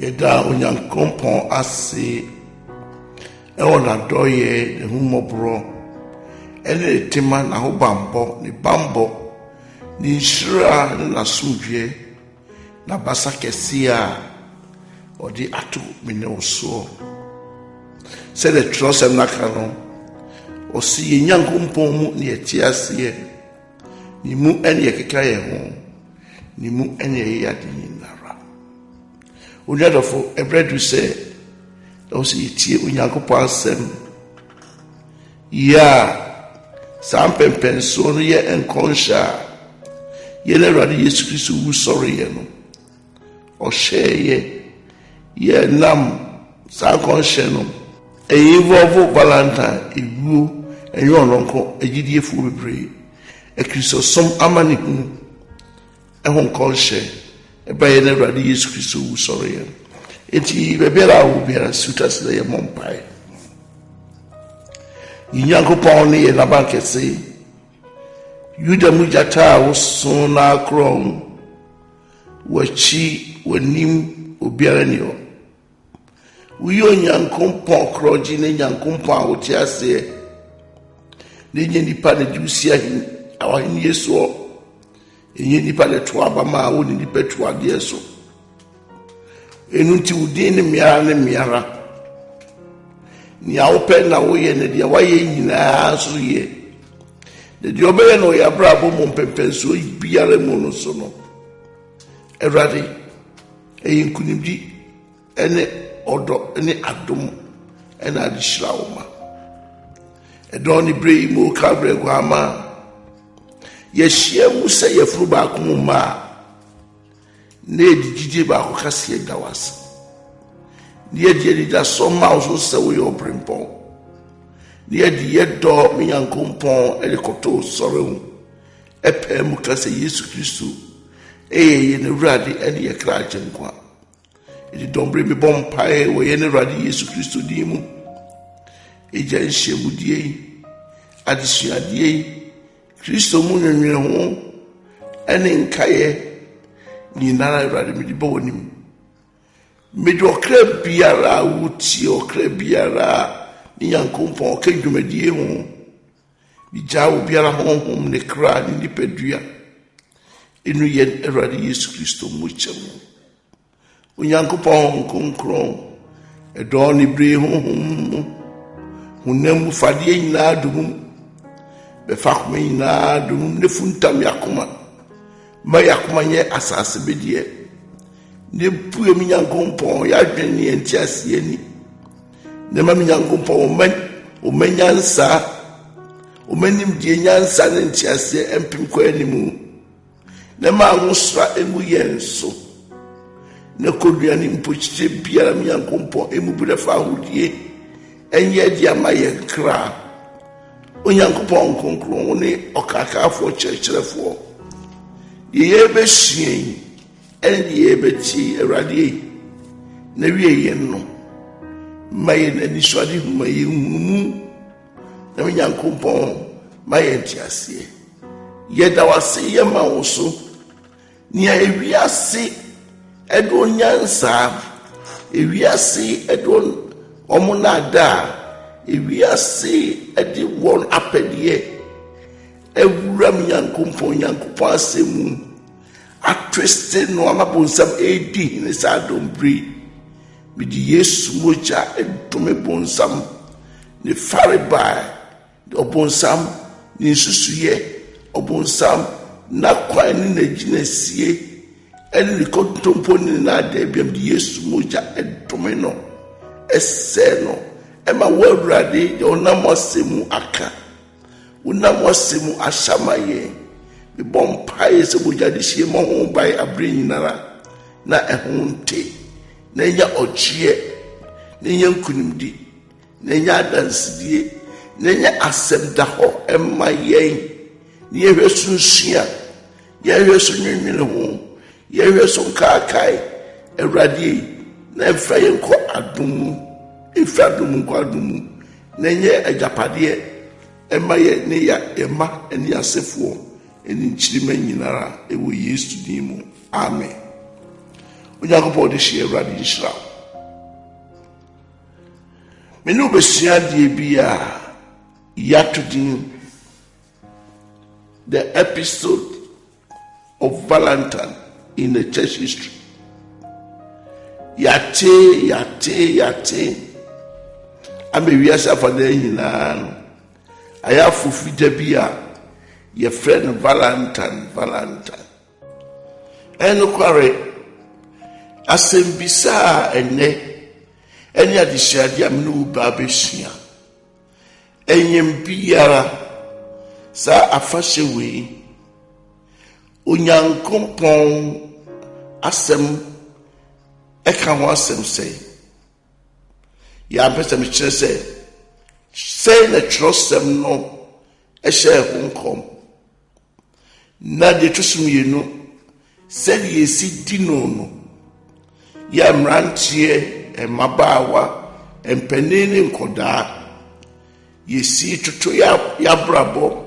Yeda Onyankopon ase ewo na doye ne humobro ene tema na ho bambo ne bambo ni nhyira ne nasomdwe na basa kese a odi ato mene oso se the trust em nakano osi Nyankopon mu ne etiase ni mu ene yekeka ye ho ni mu ene ye ade nyinara Unyadofo ebredu se osi tie Onyankopon asem ya sampempenso no ye enkonsha ye le Awurade Yesu Kristo wu sorry ye no o sheye ye nam sankonsha no eyivovo balanta iwu enyo nonko egidiefo bebre e Kristo som amani hu ehon konsha eba ye le Awurade Yesu Kristo wu sorry ye eti bebera wo biara sutas le ye mompai Nyankopon ne ye na bankese Yuda mujata wo so na krom wachi wanim obiara ni o Uyo Nyankopon kroji ne Nyankopon a wote ase ne nye nipa ne jusia hin awahin Yesu o enye nipa le to abama wo ni nipa to ade so enu nti udin ne miara ni awopɛ na woyɛ ne deɛ wayɛ nyinaa so yɛ de deɛ ɔbɛyɛ no yɛ abrabɔ mu mpɛmpɛnso biara mu no so no Awurade ɛyɛ nkunimdi ɛne ɔdɔ ɛne adom ɛne adehyira wo ma ɛdɔ ne bere yi mu ka brɛ gu ama yɛhyia mu sɛ yɛfuru baako mu ma a na ɛdididie baako kaseɛ da wase Niye da so ma so se wo yo brimpon niye di yedo mi Nyankopon ele koto sore hu epe mu kase Yesu Kristo ye ne Awurade ene ye kra agenkwa edi dombre mi bom pae wo ye ne Awurade Yesu Kristo di mu eja nhye mu die adesua die Kristo mu nwenwe ho ene nkaye ni nara Awurade mi di bo wonim Medo okra biara wuti okra biara ni Nyankopon ka dwumadie ho bi jawo biara honhom ne kra ni nipadua enu ye Awurade Yesu Kristo mu chemu Onyankopon konkron edo ni bre honhom hunam fadie nyina dum be fakuma nyina dum ne funtam yakoma ma yakoma nye asase bedie ne puye mi Nyankopon ya dwene entiase ani ne ma mi Nyankopon o manyansa o manim die nyansa ne entiase empim kwa animu ne ma ahosra emu yenso ne kodua ni mpochite biara mi Nyankopon emu bude fa hodie enye dia ma ye kra Onyankopon konkron ne okakafo kyerkyerefo ye be hyen eni ebeti Awurade na wiye no maye na niswade maye hunu na Nyankopon maye ntiase yeda wase ye ma wo so ni ewiase edo nyansa ewiase edo omunada ewiase edi won apedie ewura Nyankopon asemu atwiste no amabonsam edi ne sadombri bidi Yesu moja edome bonsam ne fareba obonsam ne susuye obonsam na kwa ni na ginesie eni kontompo ni na de biam di Yesu moja edome no ese no ema wawurade de onamosemu aka onamosemu ashamaye bi bom pae se boja de hie mo ho bai abre nyinara na ehunte na nya ochie na nya nkunimdi na nya adansdie na nya asem da ho emma yen ye hwesunsia ye hwesunwinwene ho ye hwesun kaakai Awurade na efa yen ko adum efa dum ko adum na nya agapade emma ye ne ya emma eni asefo eni nchirima nyinara ewo Yesu dimu amen Onyankopɔn de hyɛ Awurade Yishra. Me no besua de bia yatudin the episode of Valentine in the church history. Yate. Ame wiasa fa de nyina no. Aya fofida bia ye friend Valentine. Eno kware asembisa ene eni adihade amnu ba besua. Enyem biara sa afahye we Onyankopɔn asem eka ho asem sei ya pese me kyerɛ sɛ na trostem no ɛhyɛ ho nkom na de tusumyenu sɛ yesi dino no ya mrantie emabawa empanini nkodaa yesi tutu ya brabo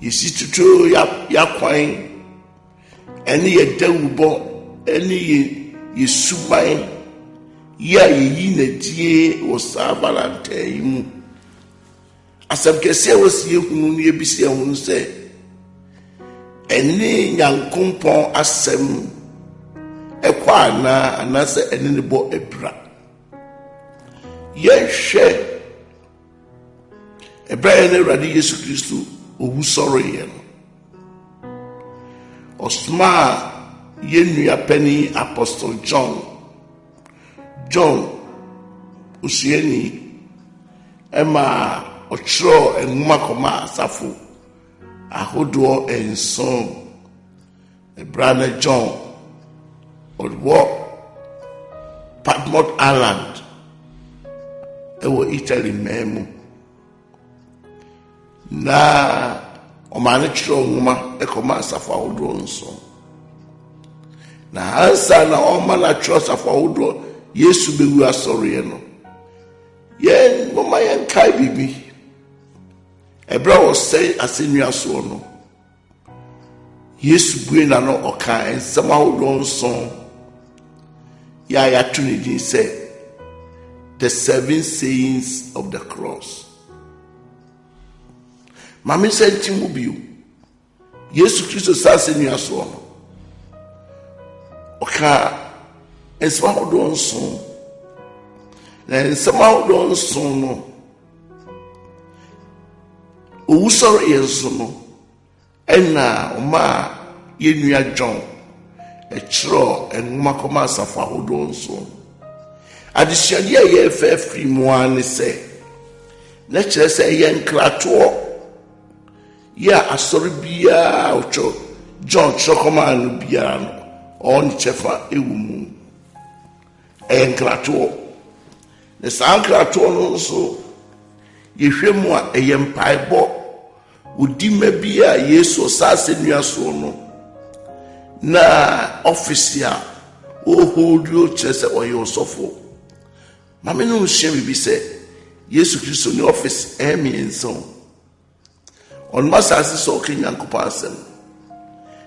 yesi tutu ya kwan eni ye dawubo eni ye suban ya yi na die wo sa Valentine mu asem kese wo sie hunu ne ebisi ehunu se eni Nyankopɔn asem ekwa na se eni ne bo ebra ye hwɛ Ebrahim ne Awurade Yesu Kristo owu sɔre yɛ no osma yenua pani Apostle John usieni ema otro enuma koma asafo ahodo enson Ebrahim John odwo Patmos Island ewo Italy memu na omane tro nwuma ekoma asafo ahodo nson na ansa na omana tro asafo ahodo Yesu bewu asɔre no yen mama yen kai bibi ebra wo sei asenua so no Yesu bue na no ɔka ensɛm ahodo nson ya to ne din sɛ the 7 sayings of the cross. Mami senti mu bio Yesu Kristo sa asenua so no ɔka ensɛm ahodo nson na ensɛm ahodo nson no owusɔre yenso no ɛna ɔma yenua John ɛkyerɛ enwoma kɔma asafo ahodo nson adesuade a yɛfɛ firi mu ane sɛ na kyerɛ sɛ yɛ nkratoɔ yɛ asɔre biara ɔtɔ John kyerɛ kɔma no biara no ɔne kyɛfa ewu mu nkratoɔ na saa nkratoɔ no nso yɛhwɛ mu a ɛyɛ mpaebɔ odima bi a Yesu saa asenua so no na office a ohodio kyerɛ sɛ ɔyɛ ɔsɔfo mame no hyɛ bibi sɛ Yesu Kristo ne office ɛmiɛnsa ɔnma saase sɛ ɔka Nyankopɔn asɛm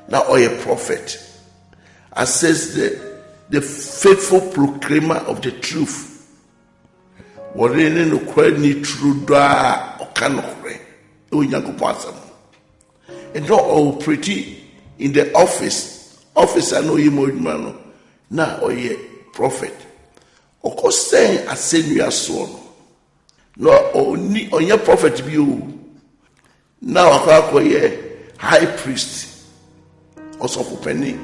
na ɔyɛ prophet says the faithful proclaimer of the truth. What in no quite true da or cannot and not all pretty in the office I know you more man now or ye prophet of course saying I send you a son no only on your prophet view now I call ye high priest also for penny.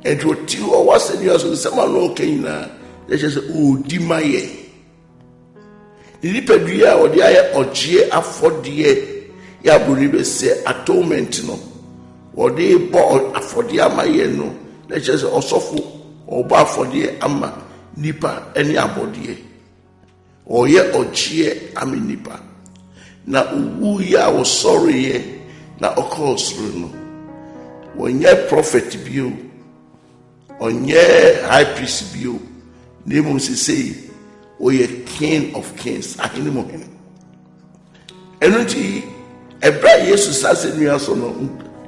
And what you are was in your someone okay now. They just say, oh, Dimaye. The Lipedia or the eye or G afford the ya believe say atonement no. Or they bought afford the amaye no. They just also for or bar for the ama nipa any abodie. Or ye or G ami nipa. Na uwu ya was sorry ye na occurs no. When ye prophet view. Onye high priest bio name say oye king of kings ahini mo hen enunti ebra Jesus asenua so no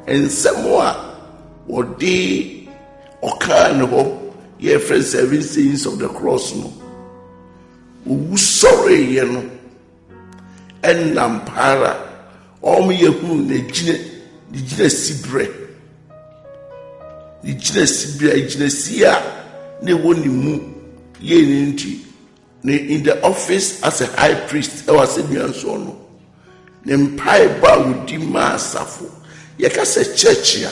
ensemo a wode oka ne ho Ye friend 7 sayings of the cross no. Uwu sorry ye no. En nampara. Omo ye hu ne gine sibre. Di gine sibre gine sia ne woni mu ye nti. In the office as a high priest, I was saying so no. Ne mpai ba wudi ma asafo. Ye ka say church ya.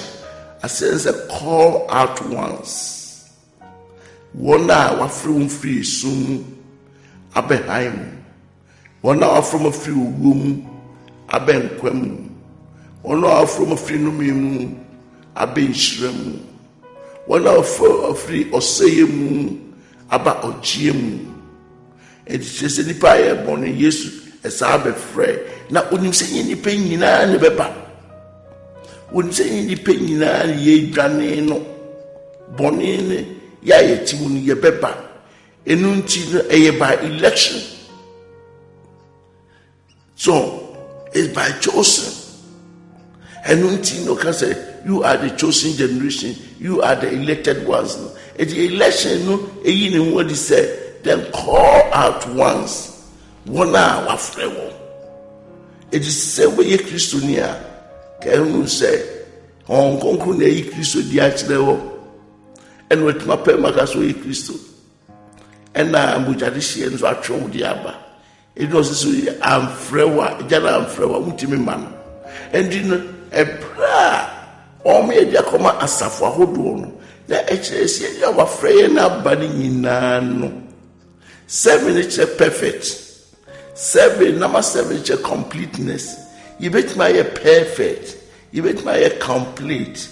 I say call out once. Wona wa free sum abehaim. Wona wa from a free womb abenkwam. Wona wa from a free numim abenshirem. Wona wa free oseyem aba ogyem. And she said, "The fire born in Jesus as I be free." Now, when you say any pain, you know, never back. When you say any pain, you know, ye done no born in ye tune ye beba. Enunti a by election. So it's by chosen. Enunti no can say you are the chosen generation, you are the elected ones. And the election, no, a yin what he said. Then call out once. 1 hour frewo. It is say we Christonia. Can you say Hong Kong kuna ye Christo diachlewo. And with my pemakas we Christo. And I am Bujadishians are true diaba. It was so I'm frewa, jana am frewa, mutimi man. And in a prayer, or me diakoma asafa hodono. The HSC you are afraid na bani no. 7 is a perfect. 7, number 7 is a completeness. You bet my perfect. You bet my complete.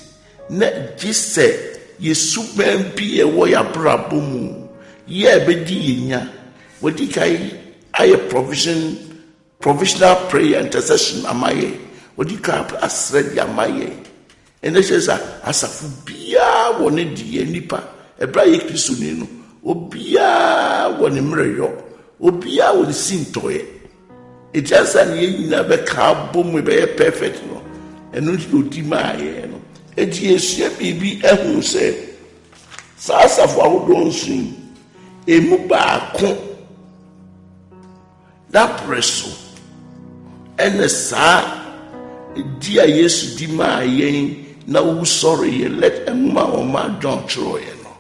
Just say, you super be a warrior braboom. Ye be dinya. What you I provisional prayer intercession amaye. What you call as ready amaye. And this is as a fubia one di nipa. A brave Christunino. Obia woni mreyo obia woni sintoye it just an ye never ka bom we be perfect no enu odi ma ye no edi esua bibi ehun se sa asafo ahodo nsun emu baako da preso ene sa dia Yesu di ma ye na wo sorry ye let emma o ma John chro ye no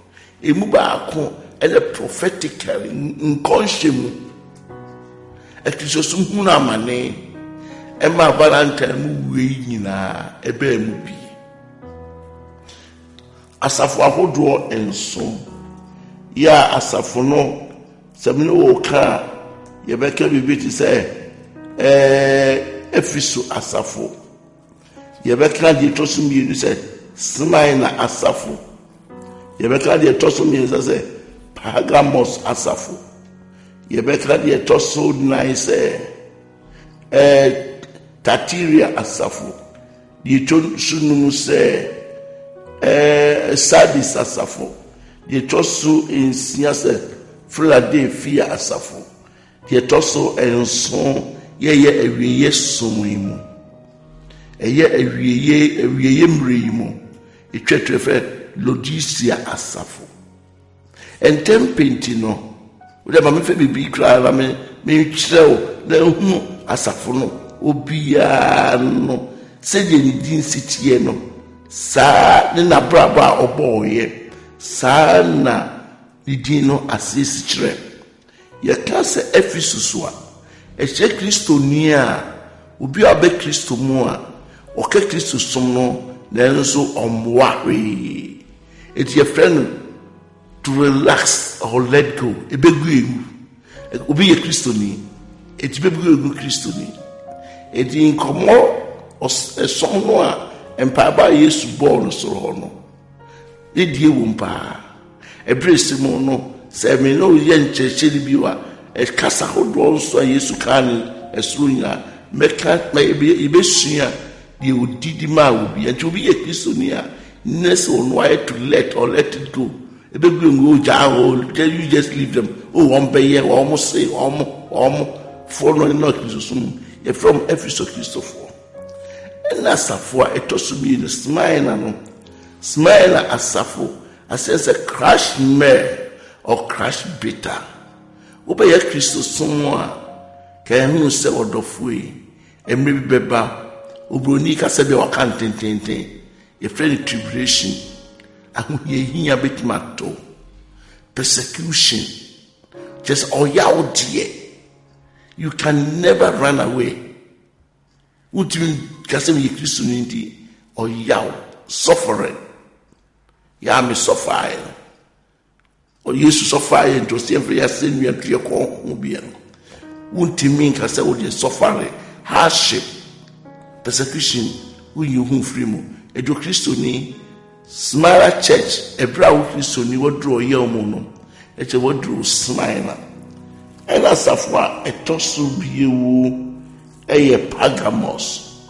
emu baako and a prophetically unconscious a Christosum huna mane Emma Valentine wina a bear movie Asafo ahodo enso ya asafo no semino oka ye beka bibiti say efiso asafo ye beka di tosum yi say Smyrna asafo ye beka di tosum yi say Pergamos asafo. Yebekra de toso nice Tatiria asafo. Di sunu se Sardis asafo. Di toso in siase Philadelphia asafo. Di toso enson ye ewiye somuimu. Eye ewiye mreimu. Etwetwefe Laodicea asafo. And tempenti no. Ude ma me fe bibi kra me kyerɛw na hu asafo no obia no se de ni din sitie no sa ne na braba oboye sa na ni din no asisi kyerɛ ye ka se Ephesus a ehye Kristo ni a obi a be Kristo mu a o ka Kristo som no na nso omwa hwe eti ye friend to relax or let go. Ebegu obi ye Kristo ni. Eti bebu Kristo ni. Eti nkomo som no a empa ba Yesu ball so ho no. E die wo mpa. Ebrese mo no se me no ye ncheche bi wa e kasa hodo so Yesu kan esuru nya meka ibe sua de odidi ma obi. Enti obi ye Kristo ni a ness on why to let or let it go. You just leave them. Oh, one bay, almost say, almost following not Christosum. You're from Ephesus Christopher. And Asafo, it was to be the Smyrna Asafo, I says a crash mare or crash bitter. Obey a Christo someone can you say what the way and maybe beba Ubronika said your can't a friendly tribulation and we hear bit mato persecution just all yaw dear. You can never run away. Would you just say Christianity or yaw suffering? Ya me suffering. Or you suffer and to see every sin you to your call. Won't you mean can say what you suffering, hardship, persecution, when you whom free mo. A do Christian, smaller church, a brow Christian, you would draw your mono, et you would draw smile. And as of what a toss of you, a Pergamos.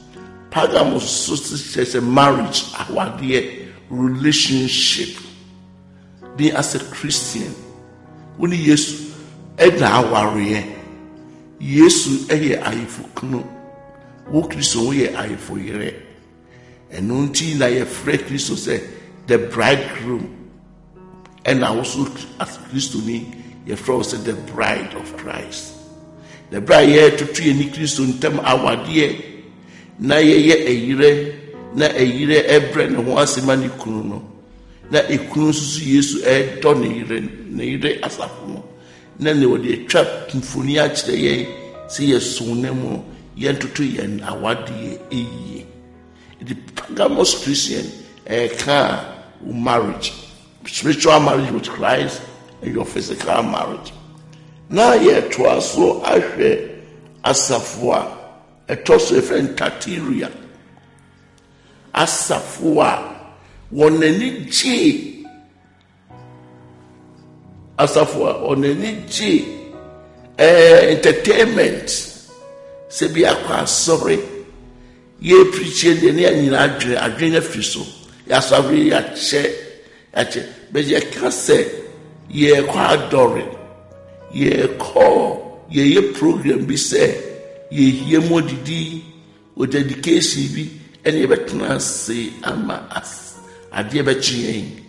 Pergamos says a marriage, our dear relationship. Being as a Christian, when yes, Edna warrior, yes, a eye for canoe, walk this away eye for your and until I afraid Christo say the bridegroom, and also as Christoni. Your friend said the bride of Christ. The bride here to treat any Christian term our dear. Na ye a yire ebre no wase mani kunu no. Na ekunu susu Yesu e do ne yire asafo no. Na ne wode trap mfoni a kire ye se ye sonne mu ye ntoto ye awade eyi. The Pergamos Christian marriage, spiritual marriage with Christ. And your physical marriage. Now yet was so ashe asafua a toss of Tatiria. Asafua one any G Asafua on any G entertainment. Sebia sorry. Ye preaching the near Adrena Fiso. Yasavri at che, but ye can't say. Ye kwa adoring, ye call, ye program be say, ye hear more didi, with dedication be, and ye better say, ama as, a dear betching.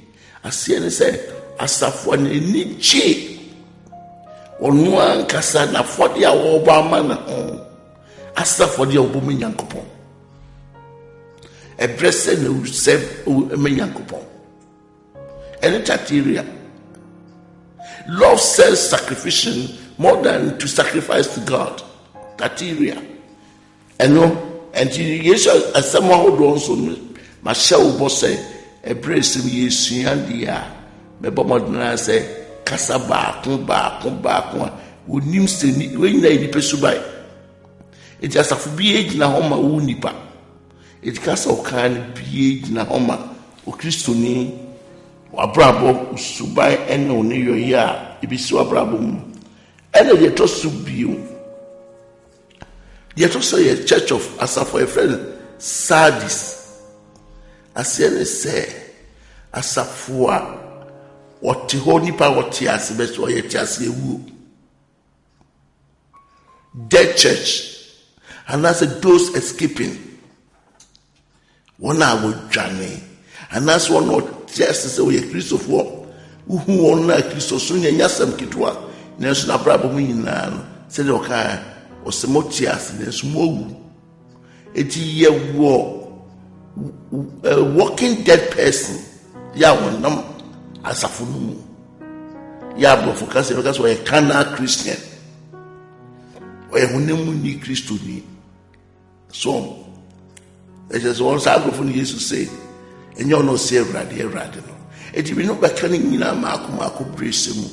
I see and say, as a for any cheek, or no one casana for the Obama, as for the Obumin Yankopon. A blessed who said, O Yankopon, and a Tatiria. Love self-sacrifice more than to sacrifice to God. That area. And yes, as someone who also Michelle Bosse, a brace of years, Yandia, Mebomodna say, Casaba, Kumba, would nim stay when they pursue by. It just a forbid na homa unipa. It cast all kind be na homa, O Christoni. Wabrabo subai eno ne yo ya ibisu wabrabo mu ene ye to subiu ye to so ye church of Asafo a friend Sardis asiene se Asafo a woti ho nipa woti ase be so ye ti ase ewu dead church and that's those escaping one hour journey and that's one not just say we Christopher who won na Christos nya nyasam kitwa na so na brabo mu nyina no se de oka o se motias na so mowu eti ye wo a walking dead person ya wonam asafo no mu ya bro focus because we carnal Christian we hunemu ni Christo ni so it is one sago for Jesus say and you no say everybody no it be no back ni na mako brace mu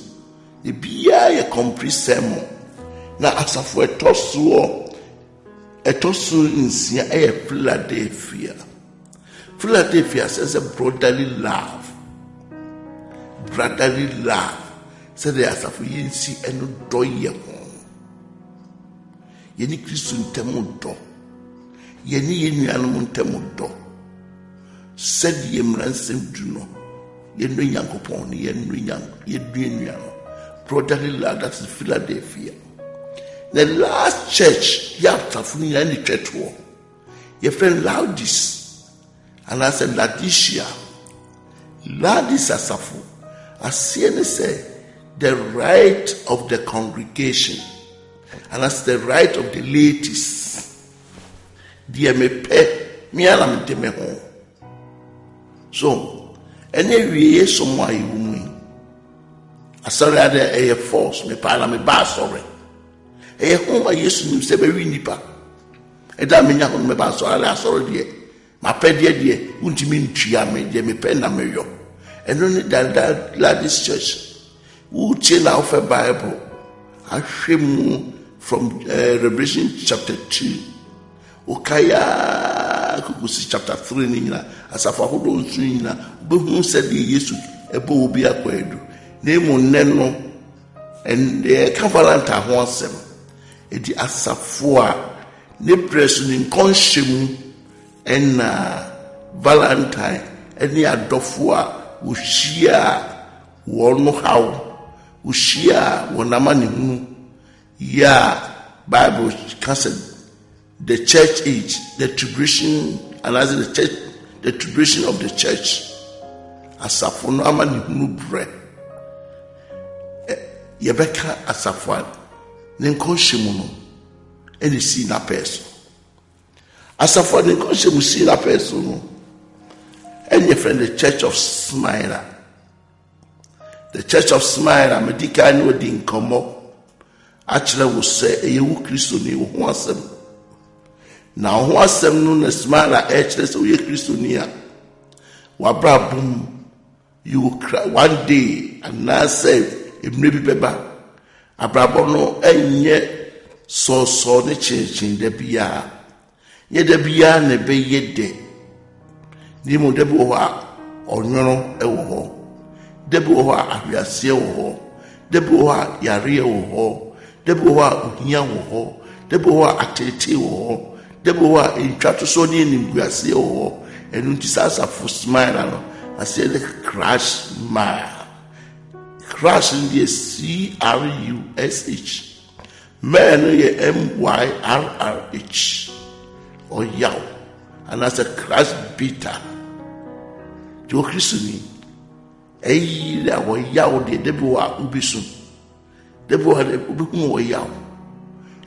e bia ye compress mu na asafo etoso nsia e Philadelphia says a brotherly love said the asafo yinsi eno do ye ho ye ni Kristo ntemu do ye ni ye nuanom ntemu do said ye mransem du no ye no Yankopon ye nuano brotherly love. That is Philadelphia. The last church you have to find in the church war your friend Laodicea and I said Laodicea Ladies asafo, asie ne say the right of the congregation, and that's the right of the ladies. Dear me pe me alam de me ho. So, anyway, someone you mean. Sorry, I a force me para me ba sorry. Home yes nim se be wi nipa. Eda me nya ho me ba sorry de. Ma pe de untimi ntua me de me pe na me yo. Eno ni that Ladies Church. Who chain now for Bible. Ahwemu from Revelation chapter 2. Okaya kukusi chapter 3 ni nyina asafa hodo nsu nyina behu said Yesu ebo obi akwedu na mu neno and the covenant ho asem edi asafo a ne presu ni konhyem na Valentine eni adofo a wohia wono hawo wohia wonama ne hu ya Bible cancel the church age, the tribulation, and as the church, the tribulation of the church, asafo ama ni hunu bre. Yebeka asafo ne nkonhyemu no eni si na peso. Asafo ne nkonhyemu si na peso no. Eni friend the Church of Smyrna. The Church of Smyrna medika ni odi nkomo. Achire wo se eyewu Kristo ni wo ho asem. Now, who has some known as Smyrna, so ye Christonia. Wabrabum, you will cry one day and now say, it may be beba. Abrabono, and yet so the change in the bia. Yet the bia ne be ye de. Nimo deboa, or no, ewo. Deboa, aviasia ho. Deboa, yaria ho. Deboa, unia ho. Deboa, atete ho. Deboa in Chatosoni in Guasia or and Untisasa for Smyrna. I said the crash mile. Crash in the CRUSH. Man MYRRH or Yaw. And as a crash beater. Joe Christoni. Eya or Yaw de Deboa Ubisun. Deboa de Ubum or Yaw.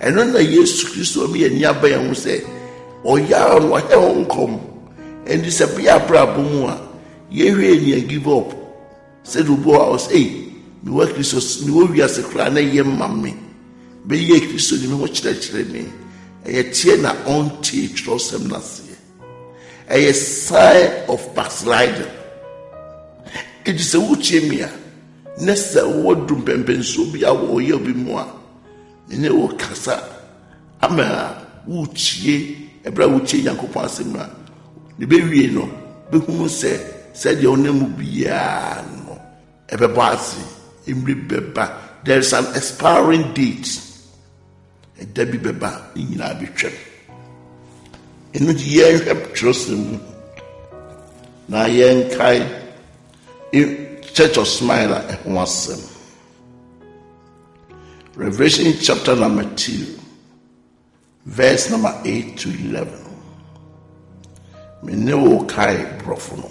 And when the Yesu Christo me and Yabay and say, or Yah or hell come, and disappear brabumua, ye give up. Said Ubo was me work Christos, me will be as a clan, yem mammy. Be ye Christo, me watch that me. A tiena on tea, trust him not see. A sign of backsliding. It is a wuchemia. Nesta wodum pempen so be our year be more. Ine wo kasa ama wuchie ebra wuchie Yankopon asema ne be wie no be hu se de onemu bia no ebebo ase emri beba. There is an expiring date e dabi beba nyina betwem enu di ye hwep trosem na ye nkai in Church of Smyrna e ho asem. Revelation chapter number 2, verse number 8 to 11. Me ne wo kai profono.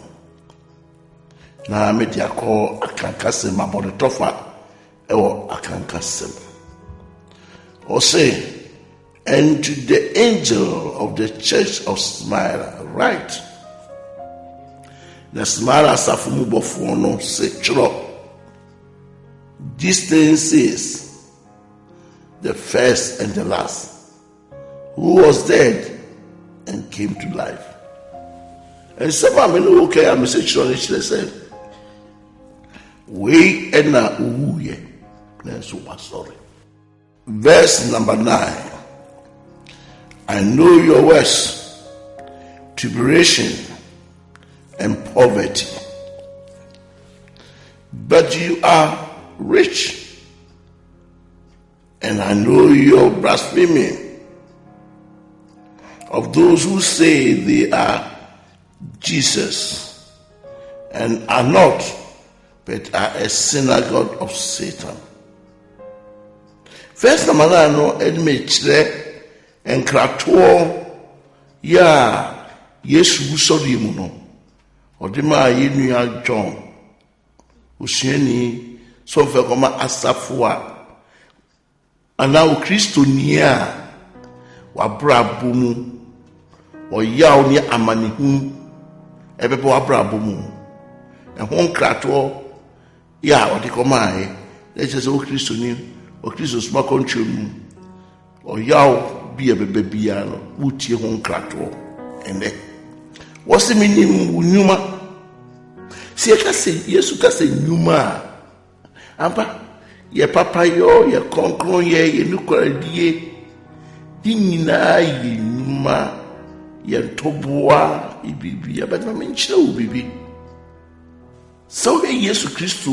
Na me dia ko akankasem abode tofa ewo akankasem. O say, and to the angel of the Church of Smyrna write. The Smyrna safumu bofo no say chro. This thing says, the first and the last, who was dead and came to life. And someone may okay, I'm saying, we and na uye. Sorry. Verse number 9. I know your works, tribulation and poverty, but you are rich. And I know your blasphemy of those who say they are Jesus and are not, but are a synagogue of Satan. First number 9 no edmechre enkrato ya Yesu usori mu no Odima yinu John usieni so fe koma asafo ana o Kristo ni a wabra bomu oyaw ni amanihu ebebe wabra bomu ehon krato ya odi koma aye leche so Kristo ni o Kristo sma control mu oyaw bi ebebe bia no wutie hon krato ene wose minim nyuma se ka se Yesu ka se nyuma ampa ye papa yo ye konkron ye nukoradie dinina ye nyuma ye toboa ibibi abana menchira ubibi so Yesu Kristo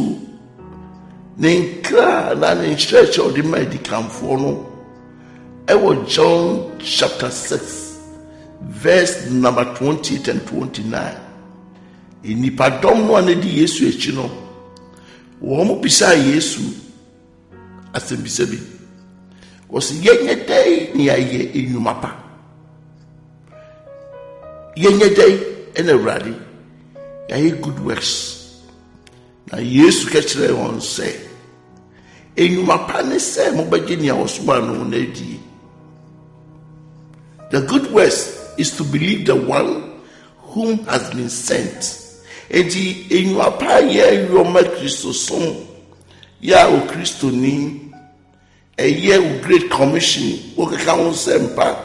nenkra na nenchira cho de madi kamfo no ewo John chapter 6 verse number 28 and 29 inipadom no anedi Yesu echi no wo mo bisa Yesu asembisabi was yenye day ni aye enyumapa yenye day enewrade aye good works na Yesu kechire won say enyumapa ne say mo baje ni awosoma no na di. The good works is to believe the one whom has been sent. Edi enyumapa ye yoma Kristo som ya o Kristo ni eye o great commission o ka won sempa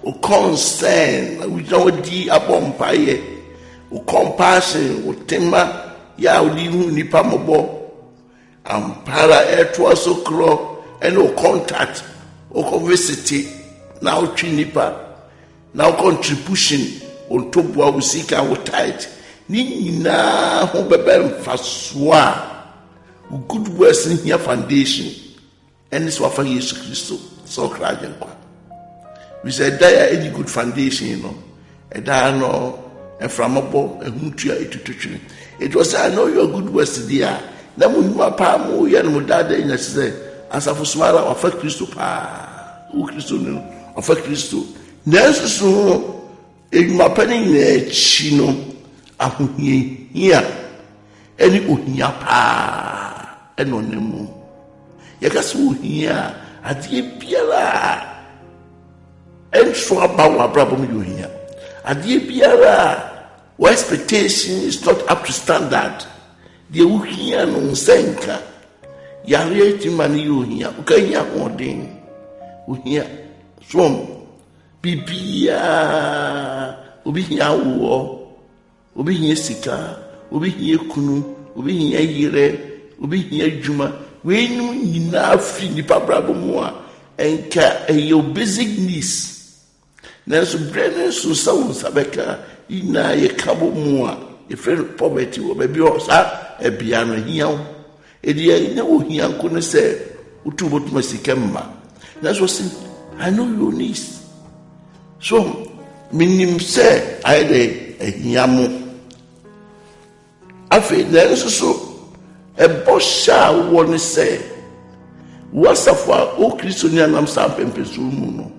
o concern we don't di abompa ye o compassion o tema ya o li hu nipa mobo ampara eto asokro and o contact o conversity now nipa now contribution on toboa usika o tight ni nyina ho bebe mfasoa good works in here foundation and this wafa Yesu Kristo so kraje kwa we said there any good foundation you know e da no e framobo e huntua etututwe it was I know your good works there na mu pa mu ya no dada nya se asafo smara wafa Kristo pa u Kristo no wafa Kristo nesu so edwuma pani na chi no ahohie hia eni ohia pa eno nemu yakaso ohia adie biara entro about abrabom yohia adie biara what expectation is not up to standard the ohia no senka yare timani yohia ukanya hodin ohia from bibia obi hia wo obi hia sika obi hia kunu obi hia yire obi hia djuma we nu nyina fi ni pabrabo mu a enka your basic needs na so brene so sawo sabeka ina ye kabo mu a e friend poverty wo be bi o sa e bia no hia wo e dia ina wo hia ko ne se utubotuma sika mma na so say I know your needs so minim se I dey hia mo afi na so e bosha won say wasafwa o Kristo ni anam sa pempesu mu no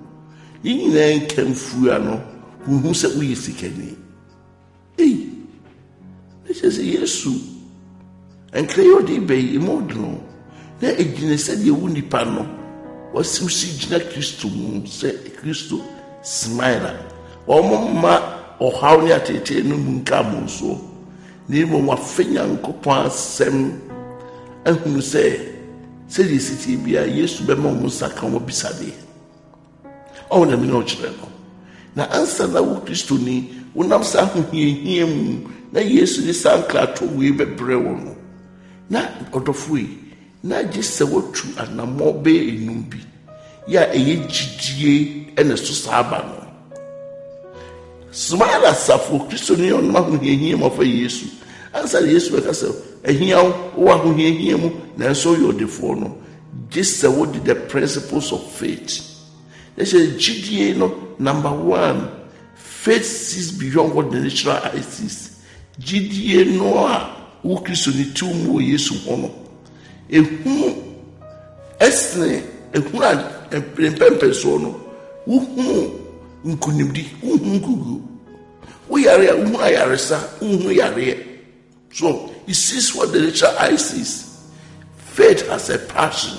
yina nkemfua no hu se wo yisikani this is Yesu enkreyo de be imodno na ejine se de wuni pa no wasusi jina Kristo mu se Kristo smile o mama o hawni atete no munka mo so ni mo wafenya nkopon asem ehunu se di city bia Yesu be mo musaka mo bisade o na mi no kire no na ansa na wo Kristo ni wonam sa hohiehie mu na Yesu ni sankla to we be brewo no na odofui na gise wotu anamo be enumbi ya eyejidie ene so saba no smala safo Kristo ni on ma hohiehie mo fa Yesu ansa Yesu be kasa ehia wo ahohiehie mu na so yo defo no gise wo the principles of faith. There's a GDA no number 1. Faith sees beyond what the natural eye sees. GDA no a wo Kristo ni tu mu Yesu hono ehu esne ehu na empempe so no wo hu nkunimdi wo hu gugu We are here. So he sees what the natural eye sees. Faith has a passion.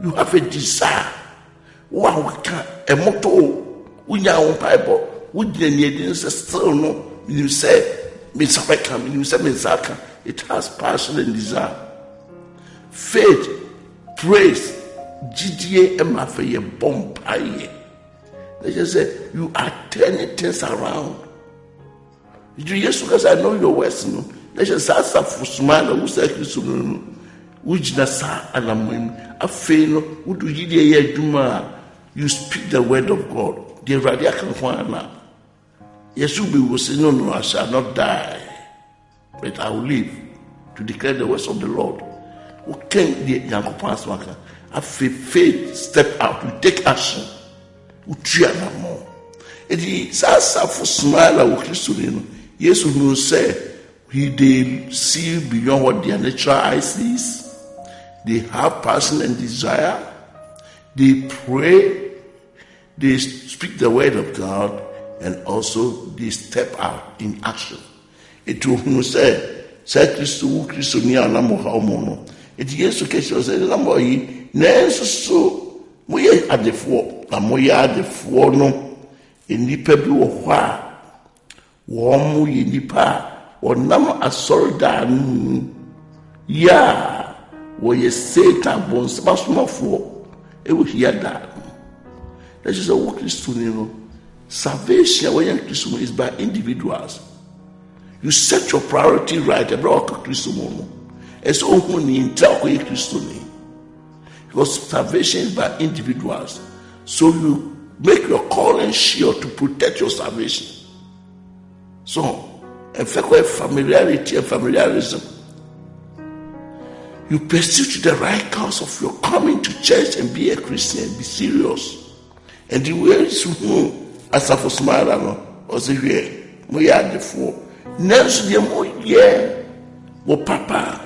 You have a desire. Wow, we can a motto. We know Bible. We didn't still know. You say, it has passion and desire. Faith, praise, GDA MFA Bompaye. They just say, you are turning things around. Yes, because I know your words. They just say, for smile, who say, which Nasa and I'm a fail, who do you speak the word of God. The radiacal yes, you will say, no, I shall not die, but I will live to declare the words of the Lord. Who can the young pastor? A faith step out, we take action. We try no more. And he says, for smile, I Christ. Yes, we will say, they see beyond what their natural eye sees. They have passion and desire. They pray. They speak the word of God. And also they step out in action. It will say, Christ, ni anamo haomono. It yes, okay, so say, Lamboy, Nancy, so we are at the four, Lamoya the four no, in the pebu of Wa, Wamu in the pa, or Nam a soldan, ya, where you say, Tabons, Basma for, it will hear that. That is a work to salvation when Christian is by individuals. You set your priority right about Christian. It's only in Christian. Because salvation is by individuals. So you make your calling sure to protect your salvation. So, in fact, familiarity and familiarism. You pursue the right cause of your coming to church and be a Christian, be serious. And the way is as a for smile, or say, we are the four. Nancy, the more, yeah, mo papa,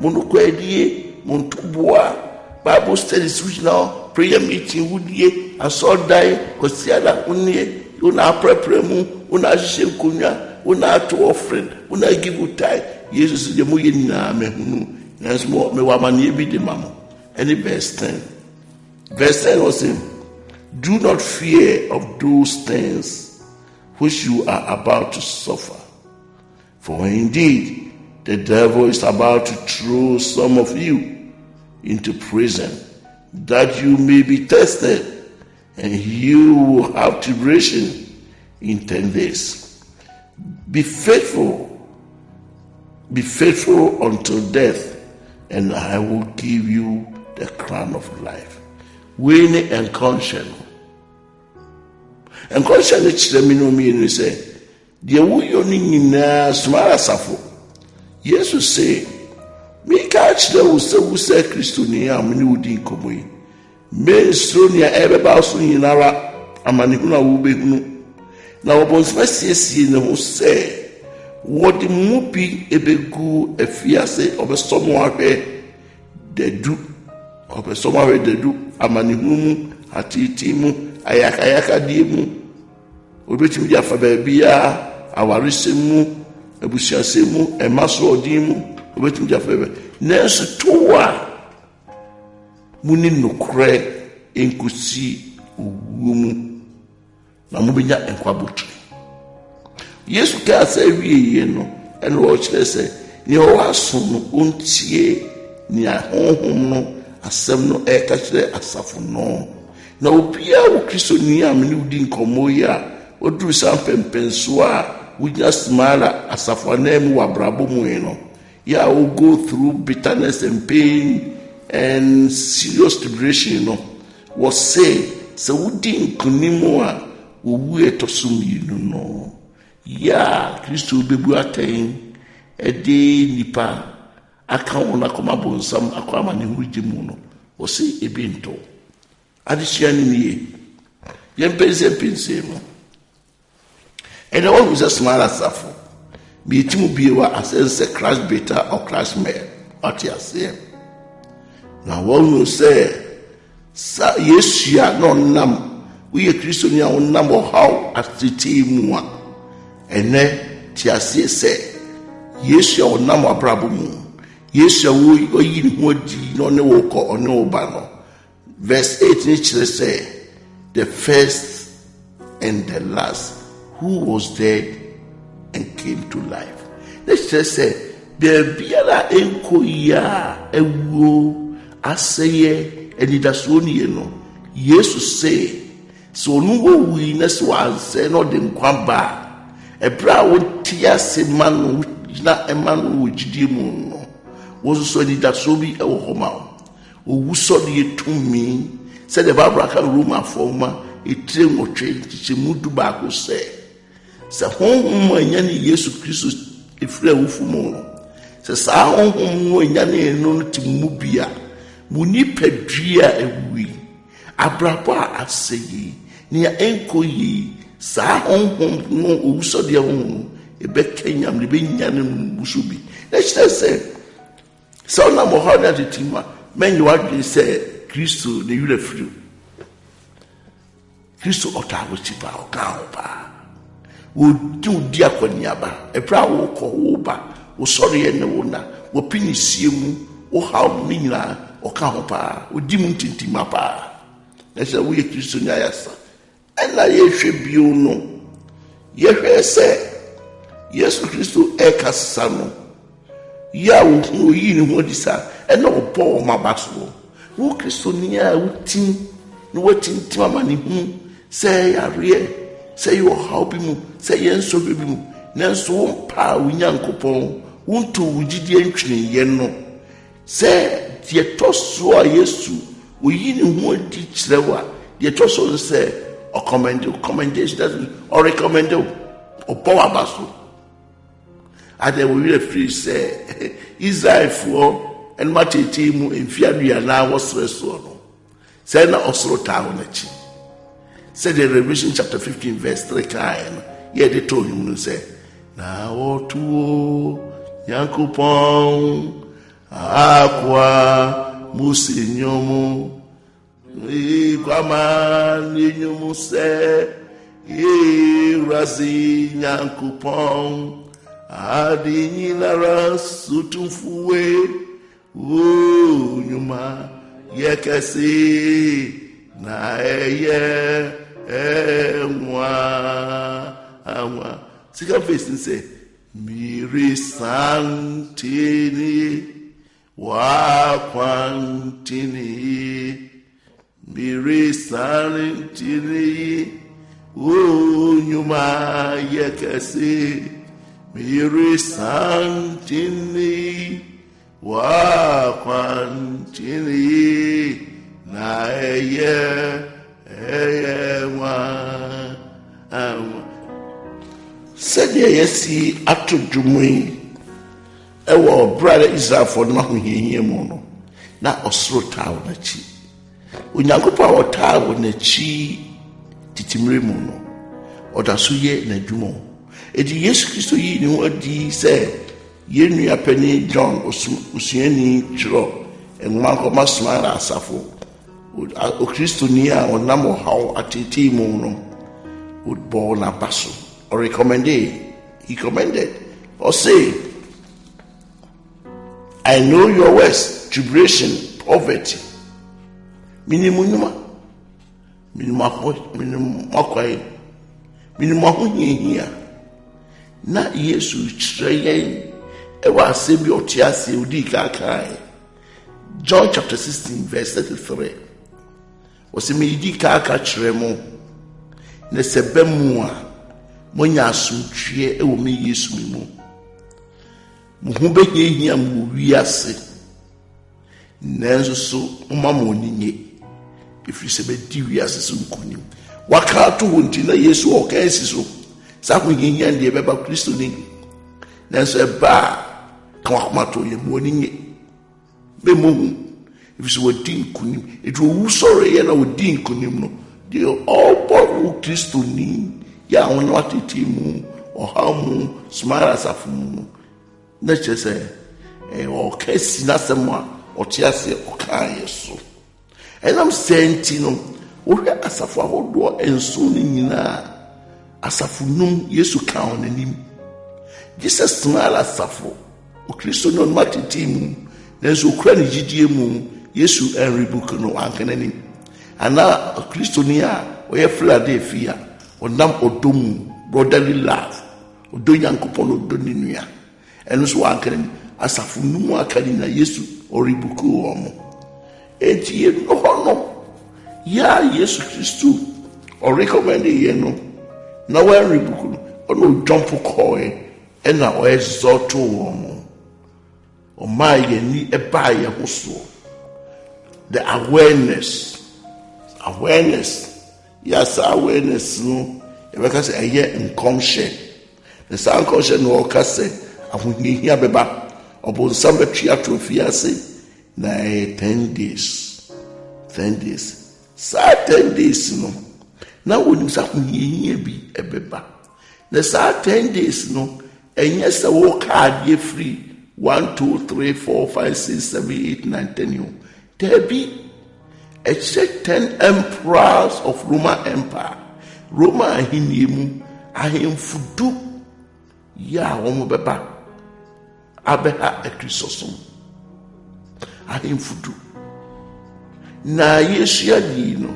monoquedie, Montubua, Bible studies, which now prayer meeting would ye, I saw die, Cosiala, Unie, Una prepremu, Una Shemkunya, Una to offering, Una give you time, Jesus, the Muyina, Mehunu, Nance more, Mewamani be the mamma. Any verse 10. Verse 10 was him. Do not fear of those things which you are about to suffer. For indeed, the devil is about to throw some of you into prison, that you may be tested, and you will have tribulation in 10 days. Be faithful until death, and I will give you the crown of life. Winning and conscience. And conscience let me know me and say, dear who you need small safo. Yes, you say, me catch the who say Christonia, Minudi Comoy. Men Stronia ever bows in our Amanihuna will be no. Now, upon Messi, no say, what the mupi ebegu a fiase of a somewhere they do, of a somewhere they do, Amanihumu, Atitimu. Ayaka dimu obetimi dia fa baabia awaresemu abusiasemu emaso odimu obetimi dia fa nanso towa muni nokre enkusi owumu na mubenya enkwabotwe Yesu ka sa wiye no eno wo kire se ni o waso no ontie ni ahonhom no asem no e ka kire asafo no na obia wo Kristo ni amene udi nkomo ya oduru sampempenso a wunya smala asafanemu wa brabo mu no ya will go through bitterness and pain and serious tribulation no was say so udi nkonimu a owu etosum yinu no ya Kristo bebu aten ede nipa aka wona koma bonsam akwa mane hurugemu no o say ebinto adishia ni yempense mo and one who's a smaller suffer be timu biwa as a crash beta or crash mare what you say now one will say sa yesu ya no nam we Christian ya on number how as the team ene ti asie se Yesu a onam abrabo mu Yesu a wo oyi ni ho di no ne wo ko one wo ba no. Verse 8 ni kire say the first and the last who was dead and came to life. Let's just say there biara enkoya ewo aseye enidaso ni no Jesus say so no wi na so anse no de nkwamba ebra wo tia se man na eman wo gidi mu no wo so enidaso bi ewo homa wo wuso de tumi se the Bible ka Roma forma etire ngotwe ti mudu ba ko se honhom anya ni Yesu Kristo efira wufu mu no se sa honhom anya ni no ti mu bia mu ni padua ewi abrabo aseyi ni enkoyi sa honhom no owuso de honhom ebekanyam de benyane musubi na say so na mo ha na titima men you are say Kristo de yure firi Kristo otawo tipa oka wo di akwaniaba ebra wo ko wo ba wo sori ene wo na wo pinisie mu wo ha mi nyina oka ho pa wo di mu ntintima pa na se wo ye Kristo nya yasa ena ye hwe bio no ye hwe se Yesu Kristo ekasa no ya wo yi ni ho di sa ena wo bo ma baso wo Kristo nia wo tin no wo tintima mani hu se ya re say you help him say yenso be mu nanso pa Onyankopon wonto wugidi antwene ye no say de toso a Yesu oyi ni ho di kirewa de toso say o commendation doesn't or recommend o power baso ade we will free say Israel for and matete mu enfiadua na wosreso no say na osro tawo na chi. Said in Revelation chapter 15 verse 3 kind. Yeah, they told him to say, na otuo Yankopon akwa musinyomu kwama ninyomu se razi Yankopon adinyilara sutumfuwe nyuma yekesi na eye amwa sika face say miri santini wa kwantini miri santini nyuma yekesi miri santini wa kwantini na eye said yesi ato dwumui ewo brother Israel for na ho hiehie mu no na osoro tawo na chi Onyankopɔn a tawo na chi titimire mu no odaso ye na dwumo edi Yesu Kristo yi ni ho adi se yenu apani John osuani twro enwa ko masoma asafo o Kristo ni a onam how atiti mu no would born a basso or he commended or say, I know your words, tribulation, poverty, minimum here. Na Yesu chreyen ewa sebi otiase odi kakai. John chapter 16 verse 33. Osemi idi kaka chremo ne sebemu a monya asutwe ewo me Yesu mu. Muhu behie hia mu wiase. Nanso so umama oninye. Ifiri sebe di wiase so nkunim. Waka to wonti na Yesu o kansi so. Sa ko hia de beba Kristo ni. Nanso eba kan wakomato ye mu oninye. Be mu if so wodi nkunim. It will sorry ye na wodi nkunim no. De all power Kristo ni ya won watiti mu o ha mu smara safu. Na chese o kesi na semwa o tiase o kan yeso enam senti no wo hwe asafo ahodo enso ni nyina asafunum Yesu kan onanim. Jesus smile asafo. Okristo no matete mu. Nenso okra ne gidie mu Yesu rebuke no ankanani. Ana Okristo ni a oye Philadelphia onam odomu brotherly love. Odo Yankopon odo ni nua. Eno so ankanani asafunum akani na Yesu oribuke omo. Enti ye no hono ya Yesu Kristo o recommend ye no na wa rebuke no ono jump call ena o exalt omo. O my ni eba ye hoso. The awareness. Yes, awareness no. Because a year in conscience. The sound conscience no ka say ahunhia beba. Obo samba tria to fiase na 10 days. 10 days. Sa 10 days no. Na woni sa ahunhia bi ebeba. Na sa 10 days no enye se wo card ye free 1 2 3 4 5 6 7 8 9 10 you. There be except 10 emperors of Roman Empire. Roma ahiniemu ahemfudu ya womo beba abeha ekrisosom ahemfudu na Yesu ya di no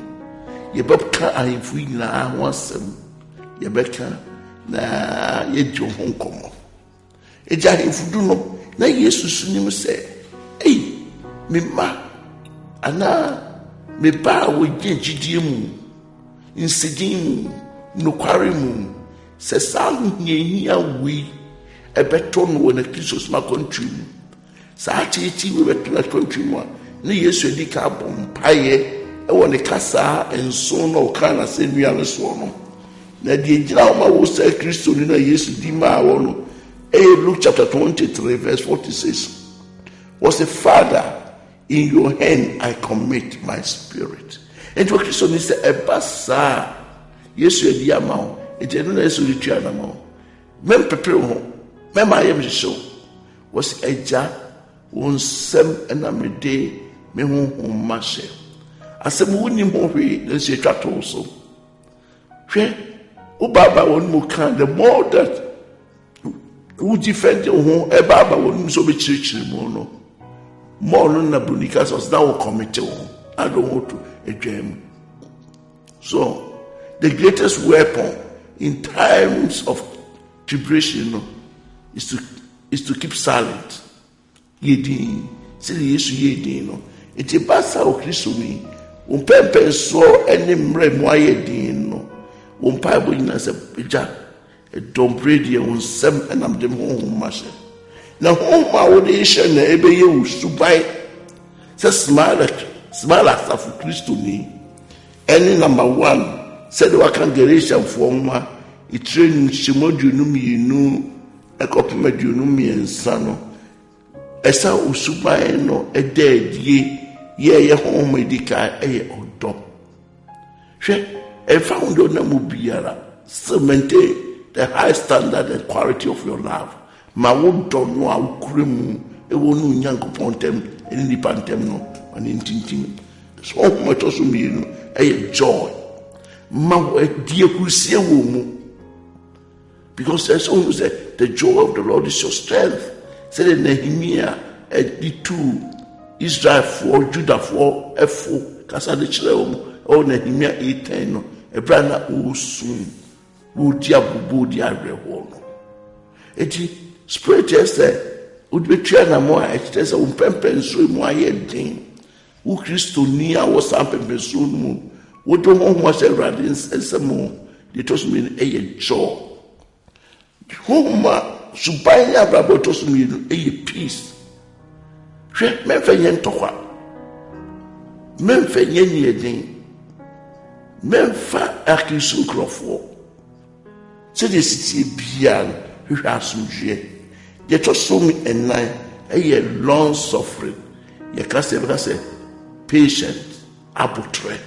yebeka ahemfu nyina ahwasem yebeka na yejo honkomo eja ahemfudu no na Yesu sunim se mema ana me ba wo gidie mu insidin mu nokware mu se sa hia wi ebeto no na Kristo ma country mu sa chichi we beto na country mu na Yesu edika bompaye e wo ne kasa enso no kana se nua no so no na die gira ma wo se Kristo ni na Yesu di ma wo no Luke chapter 23 verse 46 was the Father, in your hand I commit my spirit. And what Christ said, Ebasa, yes, you are the amount, it is not necessarily to an amount. Mem prepare home, Mem I am so, was a jar, one sem and a day, me home, Masha. As some winning movie, then she trapped also. Ubaba won more kind, the more that who defend your home, a baba won't so be church anymore. More than a Brunicas was now committed. I don't want to a gem. So, the greatest weapon in times of tribulation is to keep silent. Yedin, say the Yesu yedin. It's a basa o Kristo ni. Pempe so any mre mo yedin no. Bible ina se ja e dombredi on sem enam dem ho mashe. Na homa wo de hye na ebeye usubai se smile asafu Kristo ni. Any number 1 said we can generation for ma it train shimodu no mienu ekopemadu no miensa no esa usubai no ededie ye homa edika eye odo hwe e found na mo biara so maintain the high standard and quality of your love. Ma wo do no akuremu e wonu Nyankopon tem eni nipa ntem no ani ntintim so ho to so mienu e joy ma die kusie wo mu because there's always the joy of the Lord is your strength. Said Nehemiah the two Israel for Judah for efo kasa de chire wo o Nehemiah 8:10 no e brana usun wo dia bubu dia reho no eti spirit said, would be trained a more extends a pempen so more yet. Who Christo near was something soon. What don't want much a radins and some more. They told me a jaw. Homa, Subaya Babotos me a peace. Memphis Toka Memphis Yen Memphis Akisun Crawford. So this is a piano who has some jet. They just saw me and nine a long suffering. You can't say patient, arbitrary.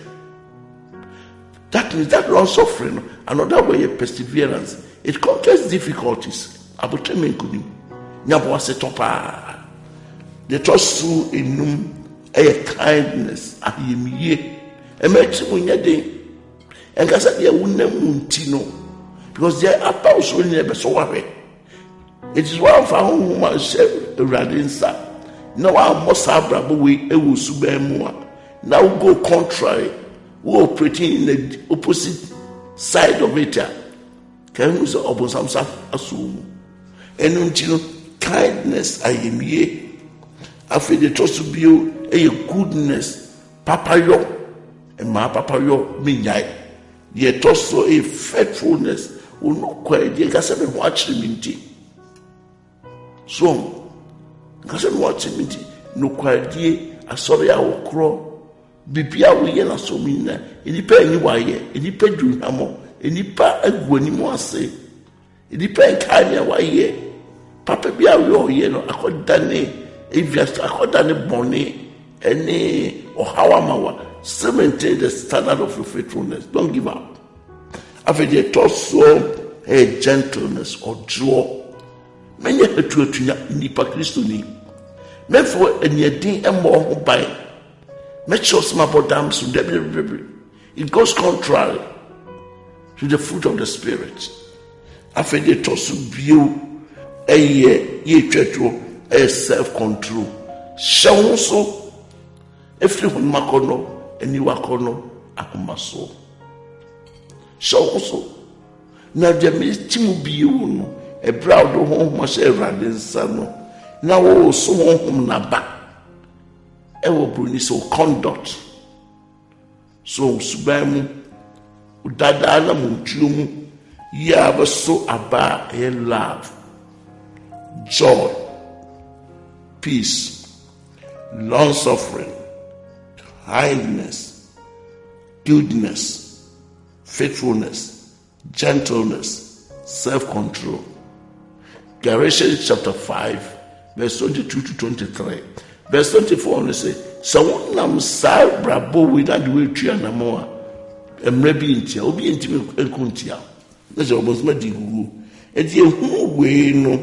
That means that long suffering, another way of perseverance. It conquers difficulties. Arbitrary men couldn't. Nyabo se topa. They just saw in a kindness. Ahiyemiye. Emechi munyade. Enkasa dia wunemuntino. because they are about so never so away. It is one for whom I said Radinsa. Now I must have Brabaway, a Wusubemua. Now go contrary, who operating in the opposite side of it. Can you say Obosam assume? And until kindness I am ye. I feel the trust to be a goodness, Papa yo, and my Papa yo, me yet also a faithfulness will not quite ye got seven watching me. So, because I'm watching me, no quite ye, I saw the hour crow. Bibia we na so minna enipa ani waye enipa dunhamo enipa agwani mo ase enipa enka na waye papa bia we oye no akodane evias akodane boni ene ohawamawa cemented the standard of your faithfulness. Don't give up. After the also a gentleness or draw many a to nipa Christoni men for any day and more by make sure some about dams to it goes contrary to the fruit of the spirit. After the also view a ye church a self-control shall so if you makono and you wakono akumaso shall also now there may still be a proud home must ever than son now also home naba ever bring so conduct so subamu udada na muntumu ya so aba a love joy peace long suffering kindness goodness faithfulness gentleness self-control. Galatians chapter 5 verse 22 to 23. Verse 24 they say so nam sa brabo we that we tua na mo a emre bi ntia obi ntimi enkuntia na je obosma di gugu e die hu we no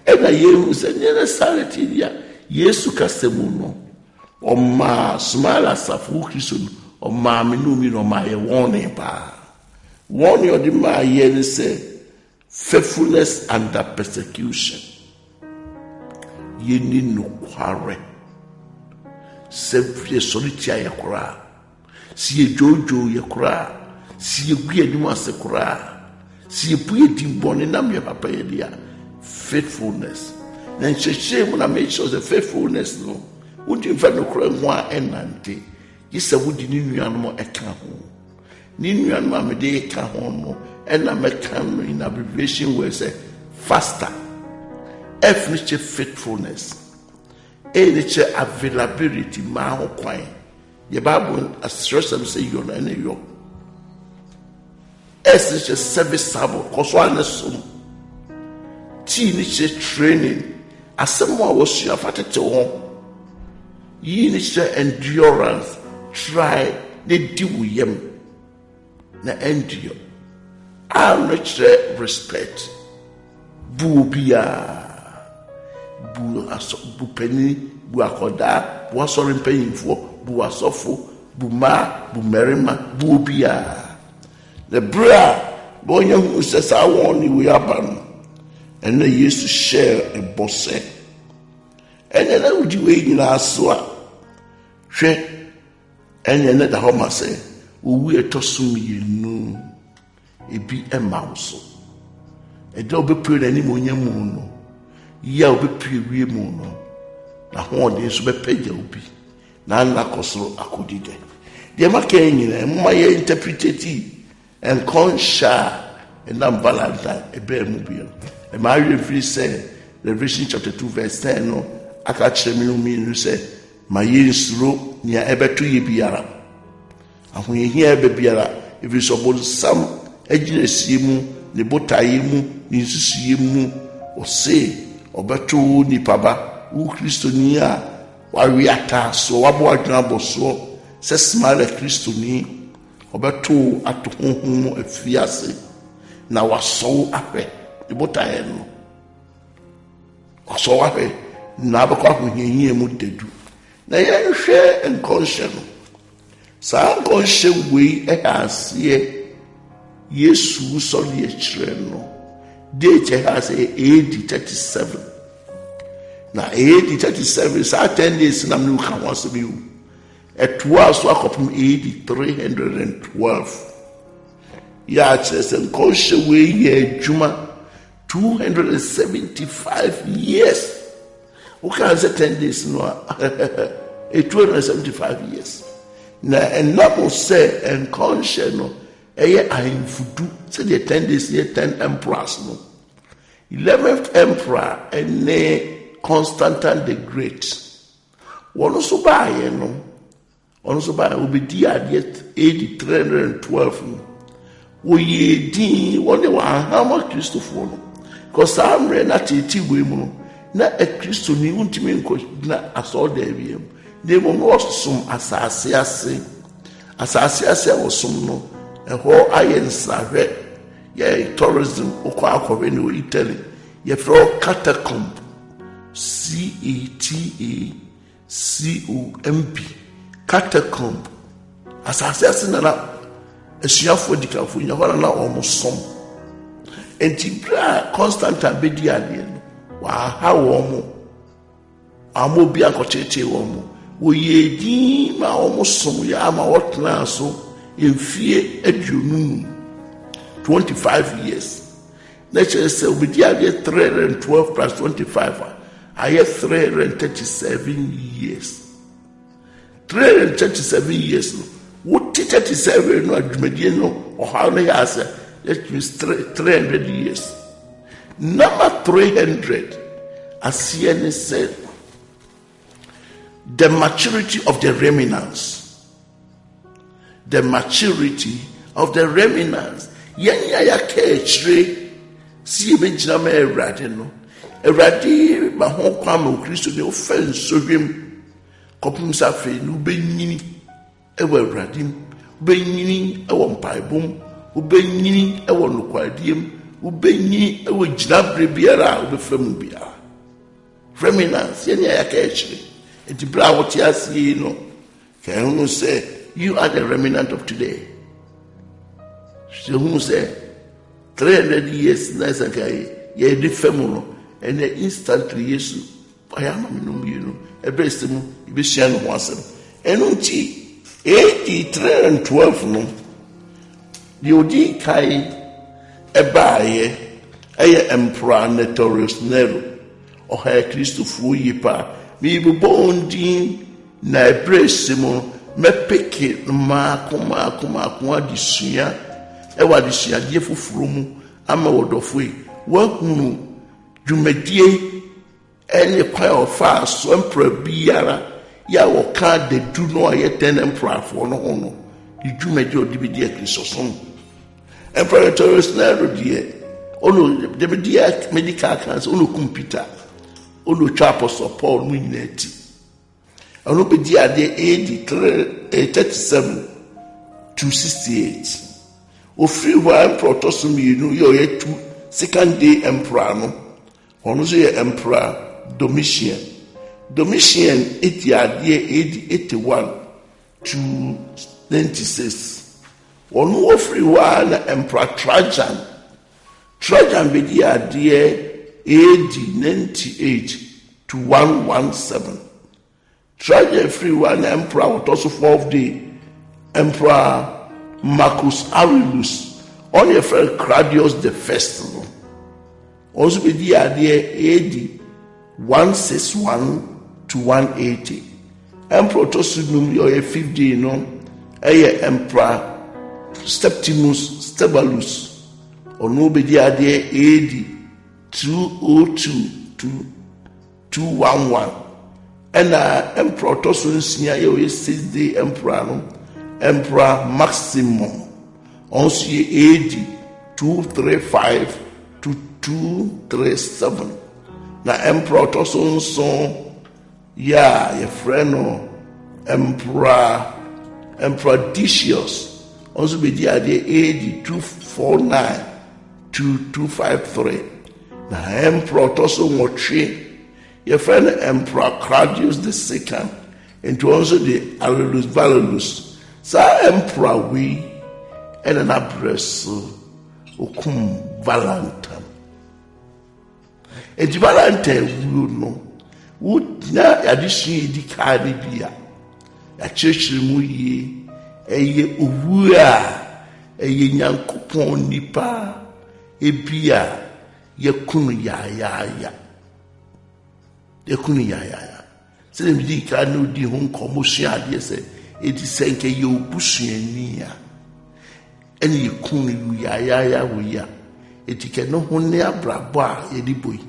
e na ye hu se ne sanity dia Yesu kasemu no o ma smala safu Kristo o ma menu mi no ma ye won pa won yo di ma ye ne say faithfulness under persecution. Ye need no quarry. Severe solitia yakura. Si ye jojo yakura. Si ye guye dima sekura. Si ye puye dimbone nam ya papa ye dia. Faithfulness. Then she when I make sure the faithfulness no. Would you find no cry one enante? Yes, I would you animal a cahu. Ninu animal me de cahu no. And I make in abbreviation where say faster. F nature faithfulness. A nature availability ma ho kwan. The Bible assures them say you na any yo. S nature service sabo cause one some. T nature training. Asemo was you afate to home. Ye nature endurance. Try they do yem. Na endure. I'm not sure respect. Bubia, bu penny, bu akoda, bu asorin paying for, bu asofo, bu ma, bu merima, bubia. The bra, boy who says I want you, we are ban, and they used to share a bosse. And then I would do it in our swat. And then the home say, we are tossing you know. Ebi emauso ede obepre nani monyamu no ya obepre wie mu no na ho de so bepeja obi na nakoso akodide de maka nyina mma ye interpretate and conscious and valentine ebe mu bi e ma referee say Revelation chapter 2 verse 10 no aka kire mi no say ma ye nsuro nia ebeto ye biara ahun ye hia ebe biara if you suppose some ejiresi mu ne botaye mu ne nsusuye mu o se obeto ni paba u Kristoni a wa wiata so wabo adwuna boso se smile Kristoni obeto atohonhom afiase na waso ahwe ne botaye no waso ahwe na abakwa ahohihie mu dedu na ye hwe enconscious sa unconscious we asie Yesu sɔre akyire no date has a AD 37. Na AD 37 saa 10 days na me ka ho asɛm yi at was akɔpem AD 312. Ya kyerɛ sɛ nkɔhyɛ wei yɛ adwuma 275 years. Okay, say 10 days no 275 years. Na enamo say enkonhye no eye ahemfudu say the 10 days here 10 emperors no. 11th emperor ene Constantine the Great. One also buy no. One also buy obedi ade AD 312 no. Wo ye din one wa hama Christopher no. Cause amre na titi we mu no. Na a Christo ni untimi nko na aso da wiem na mo no som asase ase wosom no eho ayensa hwe ye tourism okwa akore no Italy ye fro catacomb CATACOMB catacomb asase na asuafo dikafo nya hora na omosom enti bra Constantine bedi ade no ha womo amobi akɔkyekye womo woyɛ din ma womo som ya ma wotna so emfie aduonum 25 years na kyerɛ sɛ obedi ade 312 plus 25 ayɛ 337 years 337 years no what 37 no adwumadie no ɔhaw no yɛ asɛ that means 300 years. Number 300, Asiene said, the maturity of the remnants. The maturity of the remnants. Yenya ya kechre si ebegyina ma Awurade no. Awurade ba ho kwam Kristo de ofenso hwem. Kopum safe no benyini ewo Awurade, benyini ewo mpaebom, benyini ewo nokwadiem. Ubenyi ewo gyinabre biara obefam biara remnants yenya ya kechire enti bra wote asie no kan hu say you are the remnant of today. So who say 300 years na sakai ye di fam no and instantly yesu ayama minum yinu ebesemu ibehia no ho asem enu nti 312 no di odi kai ebaye eye emperor Notorious Nero oha Christopher yipa mi bondin na ebresimo mepeke makoma adisua ewa adisua die foforo mu ama wodofo yi wahunu dwumadie ene kwa ofa so emperor biara ya woka de du no aye 10 emperor for no ho no di dwumadie odibidi akrisosom Emperor Notorious Nero die ono de media medical cancer ono computer ono twa Apostle Paul mu nyinati ono be di ade AD 37 to 68 ofri wa emperor tosum yinu yo ye two second day emperor no ono so ye emperor Domitian eti ade AD 81 to 96 Onu ofri wa na Emperor Trajan be di ade AD 98 to 117. Trajan free wa na Emperor also 4th day Emperor Marcus Aurelius on your friend Claudius the First. Also be di ade AD 161 to 180. Emperor Tosubum your 5th day no Emperor Septimus Stabalus ono bedi ade AD 202 to 211 and Emperor Tosunsia ye 6th day Emperor no Emperor Maximum also AD 235 to 237 na Emperor Tosunson ya ye friend no Emperor Decius also be the AD 249 to 253. Now Emperor Toso Mochi, your friend Emperor Claudius II, and to also the Aurelius Valerius. So Emperor we and an address okum Valentine. Edi Valentine wu no wo na addition di kaade bia ya church mu yi eye owu a eye Nyankopɔn nipa ebia yakunu ya sɛ me di ka no di ho nkɔmɔsua adeɛ sɛ edi sɛnke ye obusuani a ɛne yakunu ya wo ya eti ke no ho ne abrabɔ a ye di boy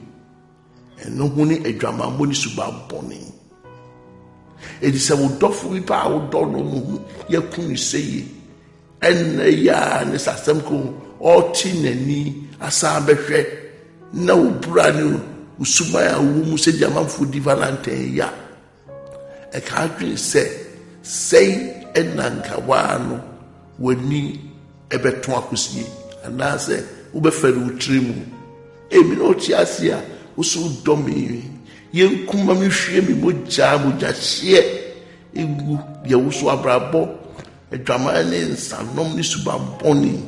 ɛno ho ne adwamamɔ ne subampɔne edi sɛ wo dɔfo bi pa wo dɔ no mu yakunu sɛye ɛnna ya ne sasɛm ko ɔte nani asa bɛhwɛ na wo bura ne usumaya wo mu sɛ diamanfo di Valentine ya ɛka adwene sɛ sɛi ɛnanka waa no wani ɛbɛto akosie anaasɛ wobɛfɛre wo tiri mu emi na ɔte ase a wo so dɔ me yɛnkuma me hwie me mogya hyeɛ egu deɛ wo so abrabɔ adwaman ne nsanom ne subampɔne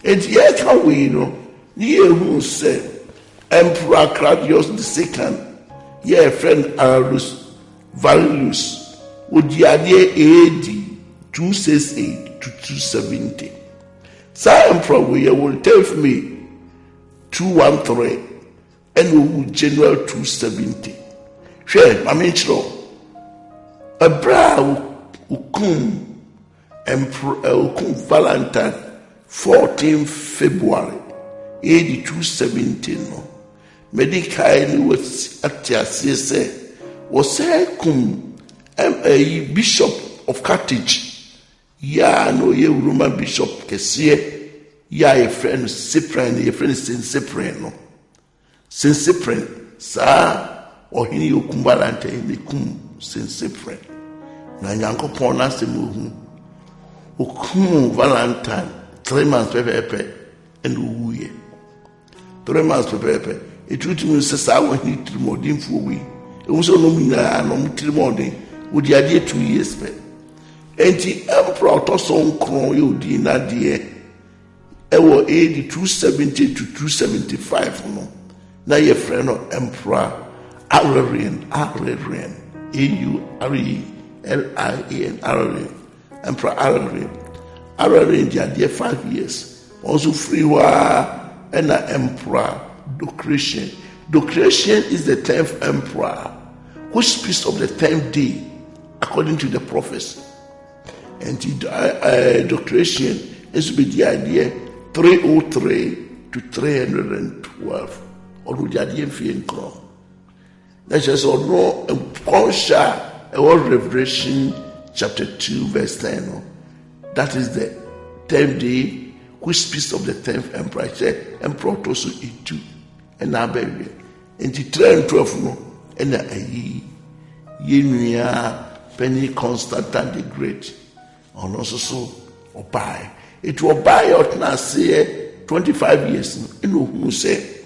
enti yɛka wei no ne yɛhu sɛ Emperor Claudius II yɛ friend Aulus Valerius wodi adeɛ AD 268 to 270 saa emperor wei yɛ 10th May 213 and owu January 270 hwɛ mame nkyerɛ ɛbra ukum Emperor Valentine 14 February AD 217 no medical ni was atiasie sɛ wɔsɛ kum Bishop of Carthage ya no ye Roman bishop kɛseɛ ya yɛ friend Cyprian yɛ friend Saint Cyprian no Saint Cyprian saa ɔhene yokum Valentine ne kum Saint Cyprian na Nyankopɔn na asɛm ohu okum Valentine 3 months pɛpɛɛpɛ and owuye 3 months pɛpɛɛpɛ etutumi sɛ saa ɔhene tirimɔdenfoɔ wi ewu sɛ ɔnom nyinaa na ɔmo tirimɔden wodi adeɛ 2 years pɛ enti emperor ɔtɔso nkron yɛ odi nadeɛ ɛwɔ AD 270 to 275 no na yɛ frɛ no Emperor Aurelian Aurelian Emperor Aurelian di adeɛ 5 years also free hɔ and Emperor Diocletian is the 10th emperor which speaks of the 10th day according to the prophecy and Diocletian is with the idea 303 to 312 or the idea of that's just no conscious Revelation chapter 2 verse 10 that is the 10th day which speaks of the 10th emperor. I said emperor also E2 and now baby and the 312 no and Yenuya Penny Constantine the Great and also so obai it will buy out now say 25 years you know who say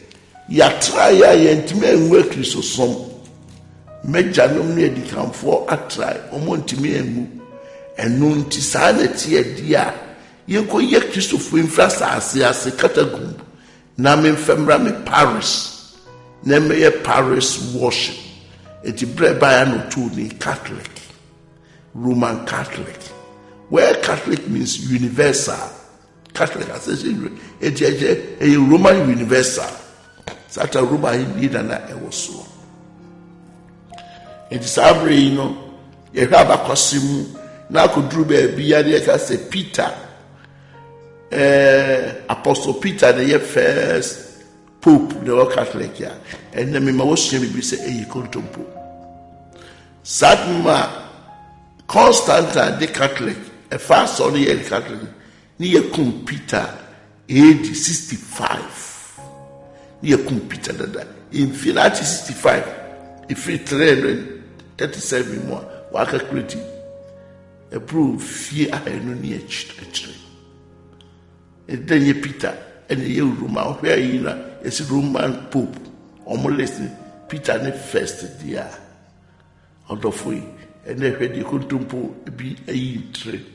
ya try ya yentime enwe Kristosom meja nom ne edi kanfo atry omontime emu enu nti saa na tie dia yenko ye Kristofo infrasa ase katagum na me femra me Paris na me ye Paris worship eti bre baya no to ni Catholic Roman Catholic where Catholic means universal Catholic association eti a Roman universal such a Roman leader na ewoso eti sabre yi no ye hwa bakosimu na koduru be bia de ka se Peter Apostle Peter the first Pope the Catholic here and then me was be say e kontompo Sadma Constantine the Catholic a fast on the Catholic ni kum Peter AD 65 ni kum Peter that in 65 if 337 more waka create a proof fear I no ni actually and then ye Peter and ye Roman where you know is Roman Pope almost Peter the first dia odofoi and then when you contempo be a trade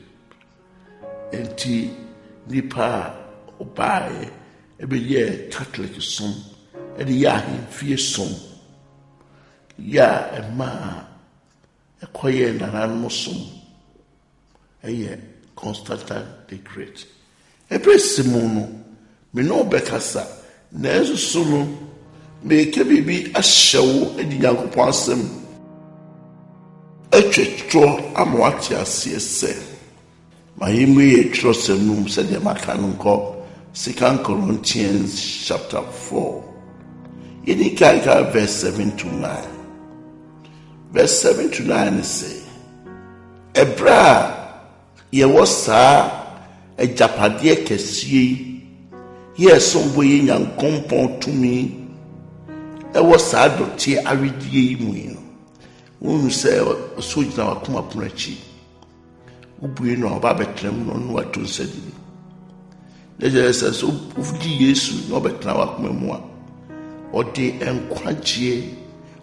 enti nipa obae ebe ye Catholic som ede ya ahemfie som ya ema ekoye nananom som eye Constantine the Great ebe simuno me no bekasa na enso no me ke bibi ahyewo edi Nyankopɔn asem etwetwo amwati asiese Mahimwe ye trosenum said the Makanunko, 2 Corinthians chapter 4. Yedikaika verse 7 to 9. Verse 7 to 9 say, Ebra ye was sa a japade kesi ye sombo ye nyankopon to me e was sa dotie aridie mu unu say so jina wakoma punachi ubue no ba betrem no wato nsadi leje so ufudi Yesu no betra wakoma mu a ode enkwagye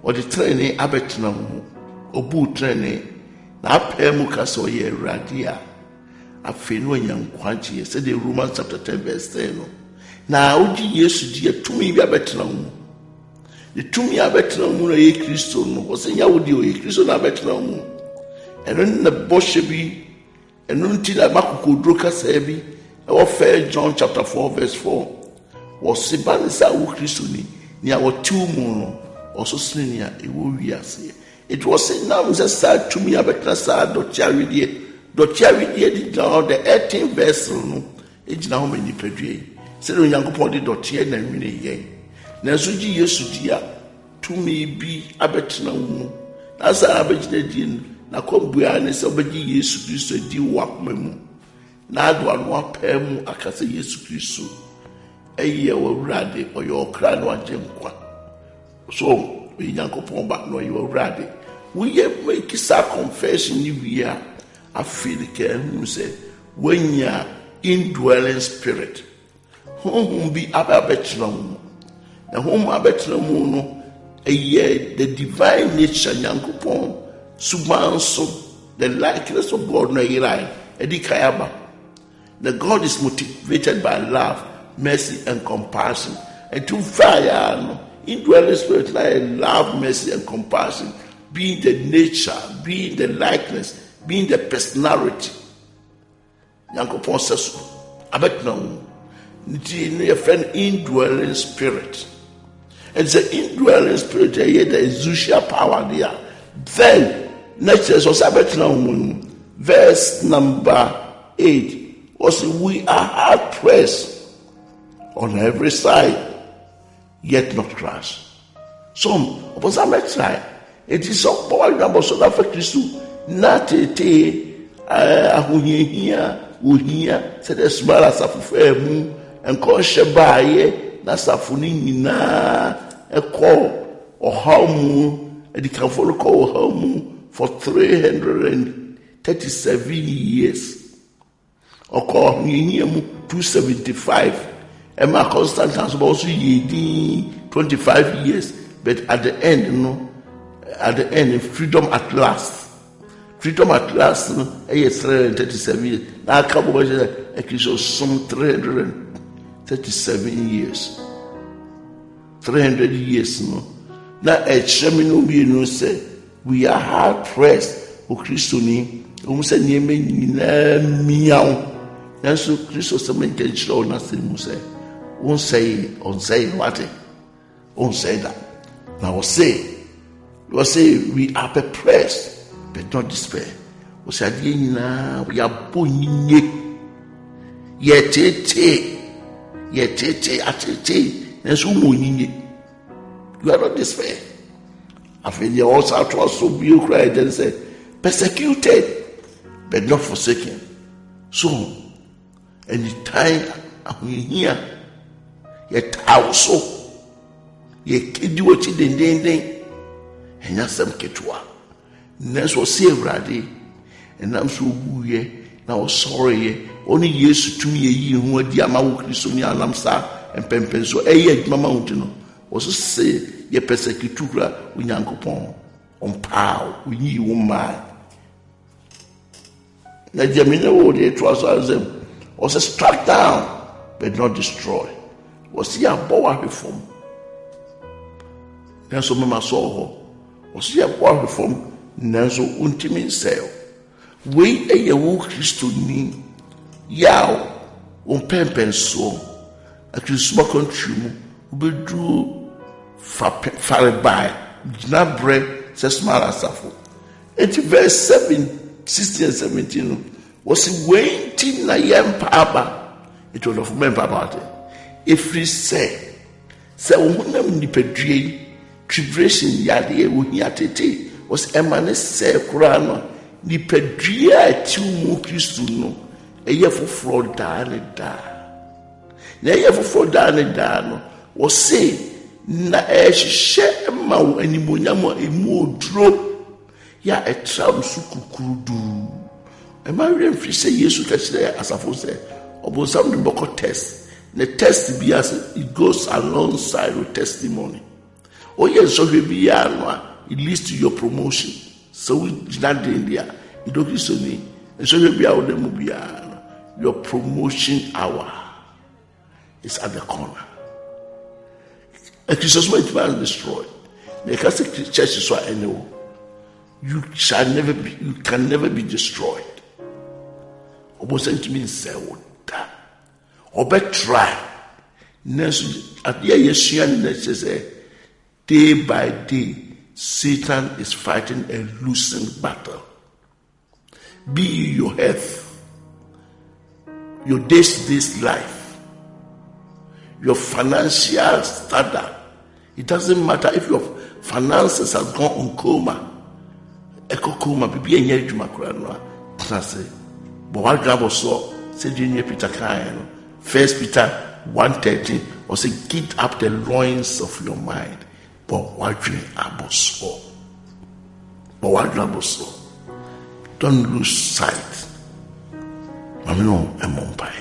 ode trene abetena mu obu trene na apemu kasa oye awurade a afi no nyankwagye said the Romans chapter 10 verse 10 no na odi Yesu di atumi bi abetena mu the tumi abetena mu no ye Kristo no wo se nya wodi o ye Kristo na abetena mu eno na boshe bi eno nti na makokodro kasa bi e wo fe John chapter 4 verse 4 wo se banisa wo Kristo ni a wo tiumu no oso sini a e wo wiase it was say now is a sad to me abetena sa do charity di down the 18th verse no e gina ho mani padue se no Nyankopɔn de dotie na nwene ye na so gi Yesu dia to me bi abetena mu na sa abegina di na kombua ne se obegi Yesu Kristo di wakoma mu na ado anu apam akase Yesu Kristo eye wo wurade oyo okra no agenkwa so we Nyankopɔn ba no oyo wurade we make sa confession ni we are afili ke hu se wanya indwelling spirit hom bi abetena mu na hom abetena mu no eye the divine nature Nyankopɔn subanso the likeness of God no irai edikayaba the God is motivated by love, mercy and compassion and to fire no indwelling spirit like love, mercy and compassion being the nature, being the likeness, being the personality Nyankopɔn says abetna mu nti no your friend indwelling spirit and the indwelling spirit here the exousia power there then next is also abetna mu verse number 8 was we are hard pressed on every side yet not crushed some was a try it is so power number so that for Christ not te ahunyehia ohia said the small asafu mu enko hyebaye na safu ni nyina ekọ ohamu edikanfo ko ohamu for 337 years oko nyehia mu 275 Emma Constantine also yedi 25 years but at the end freedom at last no 337 years na akabo a Christ some 337 years 300 years no na echemi no bi no say we are hard pressed o Christ ni o say nieme nyina miaw na so Christ so make sure na say mu say on say what on say that now say we are perplexed but not despair. We say we are bonye yetete and so monye. You are not despair. I feel you also to us so be cried and say persecuted but not forsaken. So anytime we hear yet also ye kidi what den and yasam ketwa next was see everybody and I'm so buye now sorry only yesu to me yi hu adi ama wo Kristo ni anam sa empempen so eye mama untino was say ye persecutura unyankopon on power we woman na jamina wo dey trust them was struck down but not destroy. Was he a boa reform? Nanso mama saw ho. Was he a boa reform? Nanso untimin sell. We a yewu Christo ni yaw on pempen so. A Christmas country mu ubedru fare by Gnabre says small asafo. It's verse 16 and 17 was waiting na yempa aba. It was of member about it. If we say unam nipadue tribulation yade wo hiatete was emane say kurano nipadue ati mu Kristo no eye foforo da ne da. Na eye foforo da ne da no was say na ehye ma animonyam emu oduro ya etram sukukurudu. Ema wiem fi say Yesu ka kire asafo say obosam de boko test. The test be as it goes alongside with testimony. Oh yes, so it leads to your promotion. So we not in there. You don't listen to me. And so be out the movie. Your promotion hour is at the corner. A Christmas might be destroyed. The Catholic Church is what I know. You can never be destroyed. Obosam to me say that. Obe try. Next at the year say day by day Satan is fighting a losing battle. Be your health, your day's life, your financial standard. It doesn't matter if your finances have gone on coma. Echo coma be a year to Macron. Say, but what grab us so said Junior Peter Kayan. 1 Peter 1:13 was say, get up the loins of your mind. But what dream aboso? But what aboso? Don't lose sight. Mamino emompai.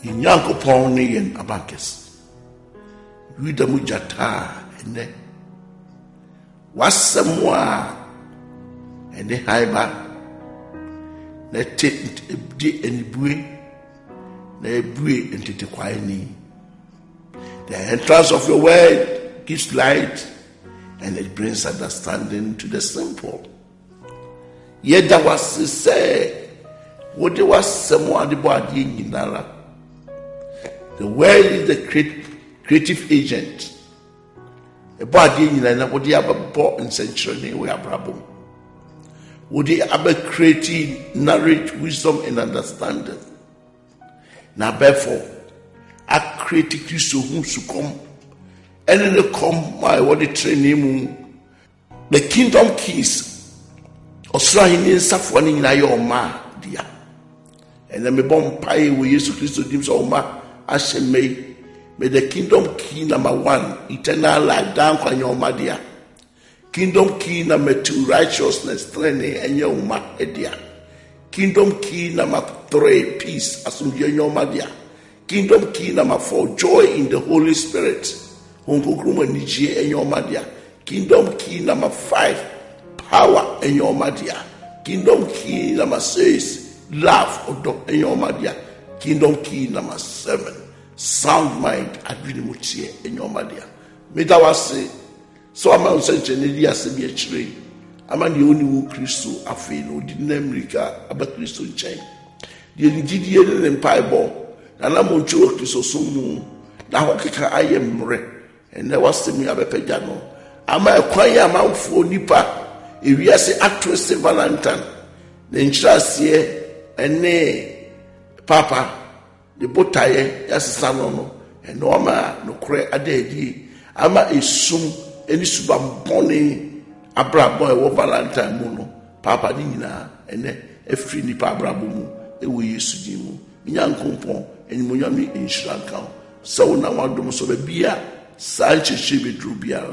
Inyanko poni yen abankes. Yuda mujata ene. Wasamwa ene haiba. Na te di enibue na ebue entete kwaini. The entrance of your word gives light and it brings understanding to the simple. Yet that was say what there was someone the body nyinara. The word is the creative agent. The body nyinara what they have bought in century we are problem. Would they ever create knowledge, wisdom, and understanding? Now, therefore, I create Christo whom to come, and then they come my what they train him. The kingdom keys, Australian Safwani na your ma dear, and then me bomb pie with Jesus Christo dims or ma ashe may the kingdom key number 1 eternal life down on your ma dear. Kingdom key number 2, righteousness, training, and your edia. Kingdom key number 3, peace, asum your madia. Kingdom key number 4, joy in the Holy Spirit. Honkokruma nije and your madia. Kingdom key number 5, power and your madia. Kingdom key number 6, love and your madia. Kingdom key number 7, sound mind agrimutie and your madia. Medawase. So I'm not saying any asebi achire. I'm the only one Christo afi no di na America aba Christo nchen. The ngidie ne empire na na moncho Christo so mu na hokeka ayemre. And there was me abepagya no. Ama ekwan ya manfo nipa ewiase actress Valentine. Na nchirase ene papa the botaye yasesa no no ama no kure adedi ama esum any subam boni abrabo e wo Valentine mu no papa ni nyina ene efri ni pa abrabo mu e wo Yesu di mu nyankompon enimonyame inshranka so na wadom so bia sancheche bedru bia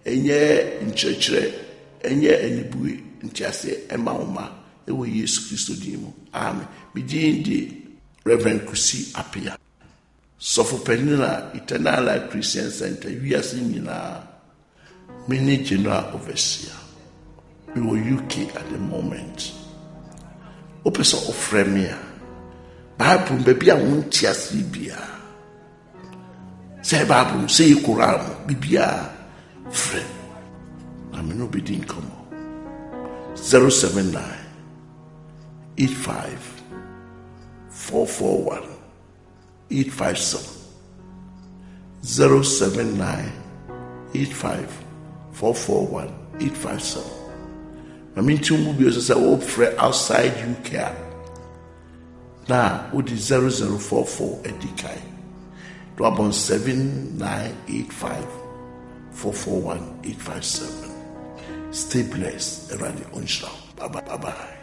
enye nchechre enye enibue ntiase emaoma e wo Yesu Kristo di mu amen bidindi Reverend Kusi Apia Sofo Penina Eternal Life Christian Center we are singing many general overseer. We were UK at the moment. Opeso of Premier, Bible baby a won't ase bia. Say Bible, say Quran, bibia friend. I'm no be din come. 079 85 441 857. 079 85 441 857. I mean, two movies say oh friend outside UK. Now, what is 0044 edikai? To about 7985 441 857. Stay blessed. Bye bye.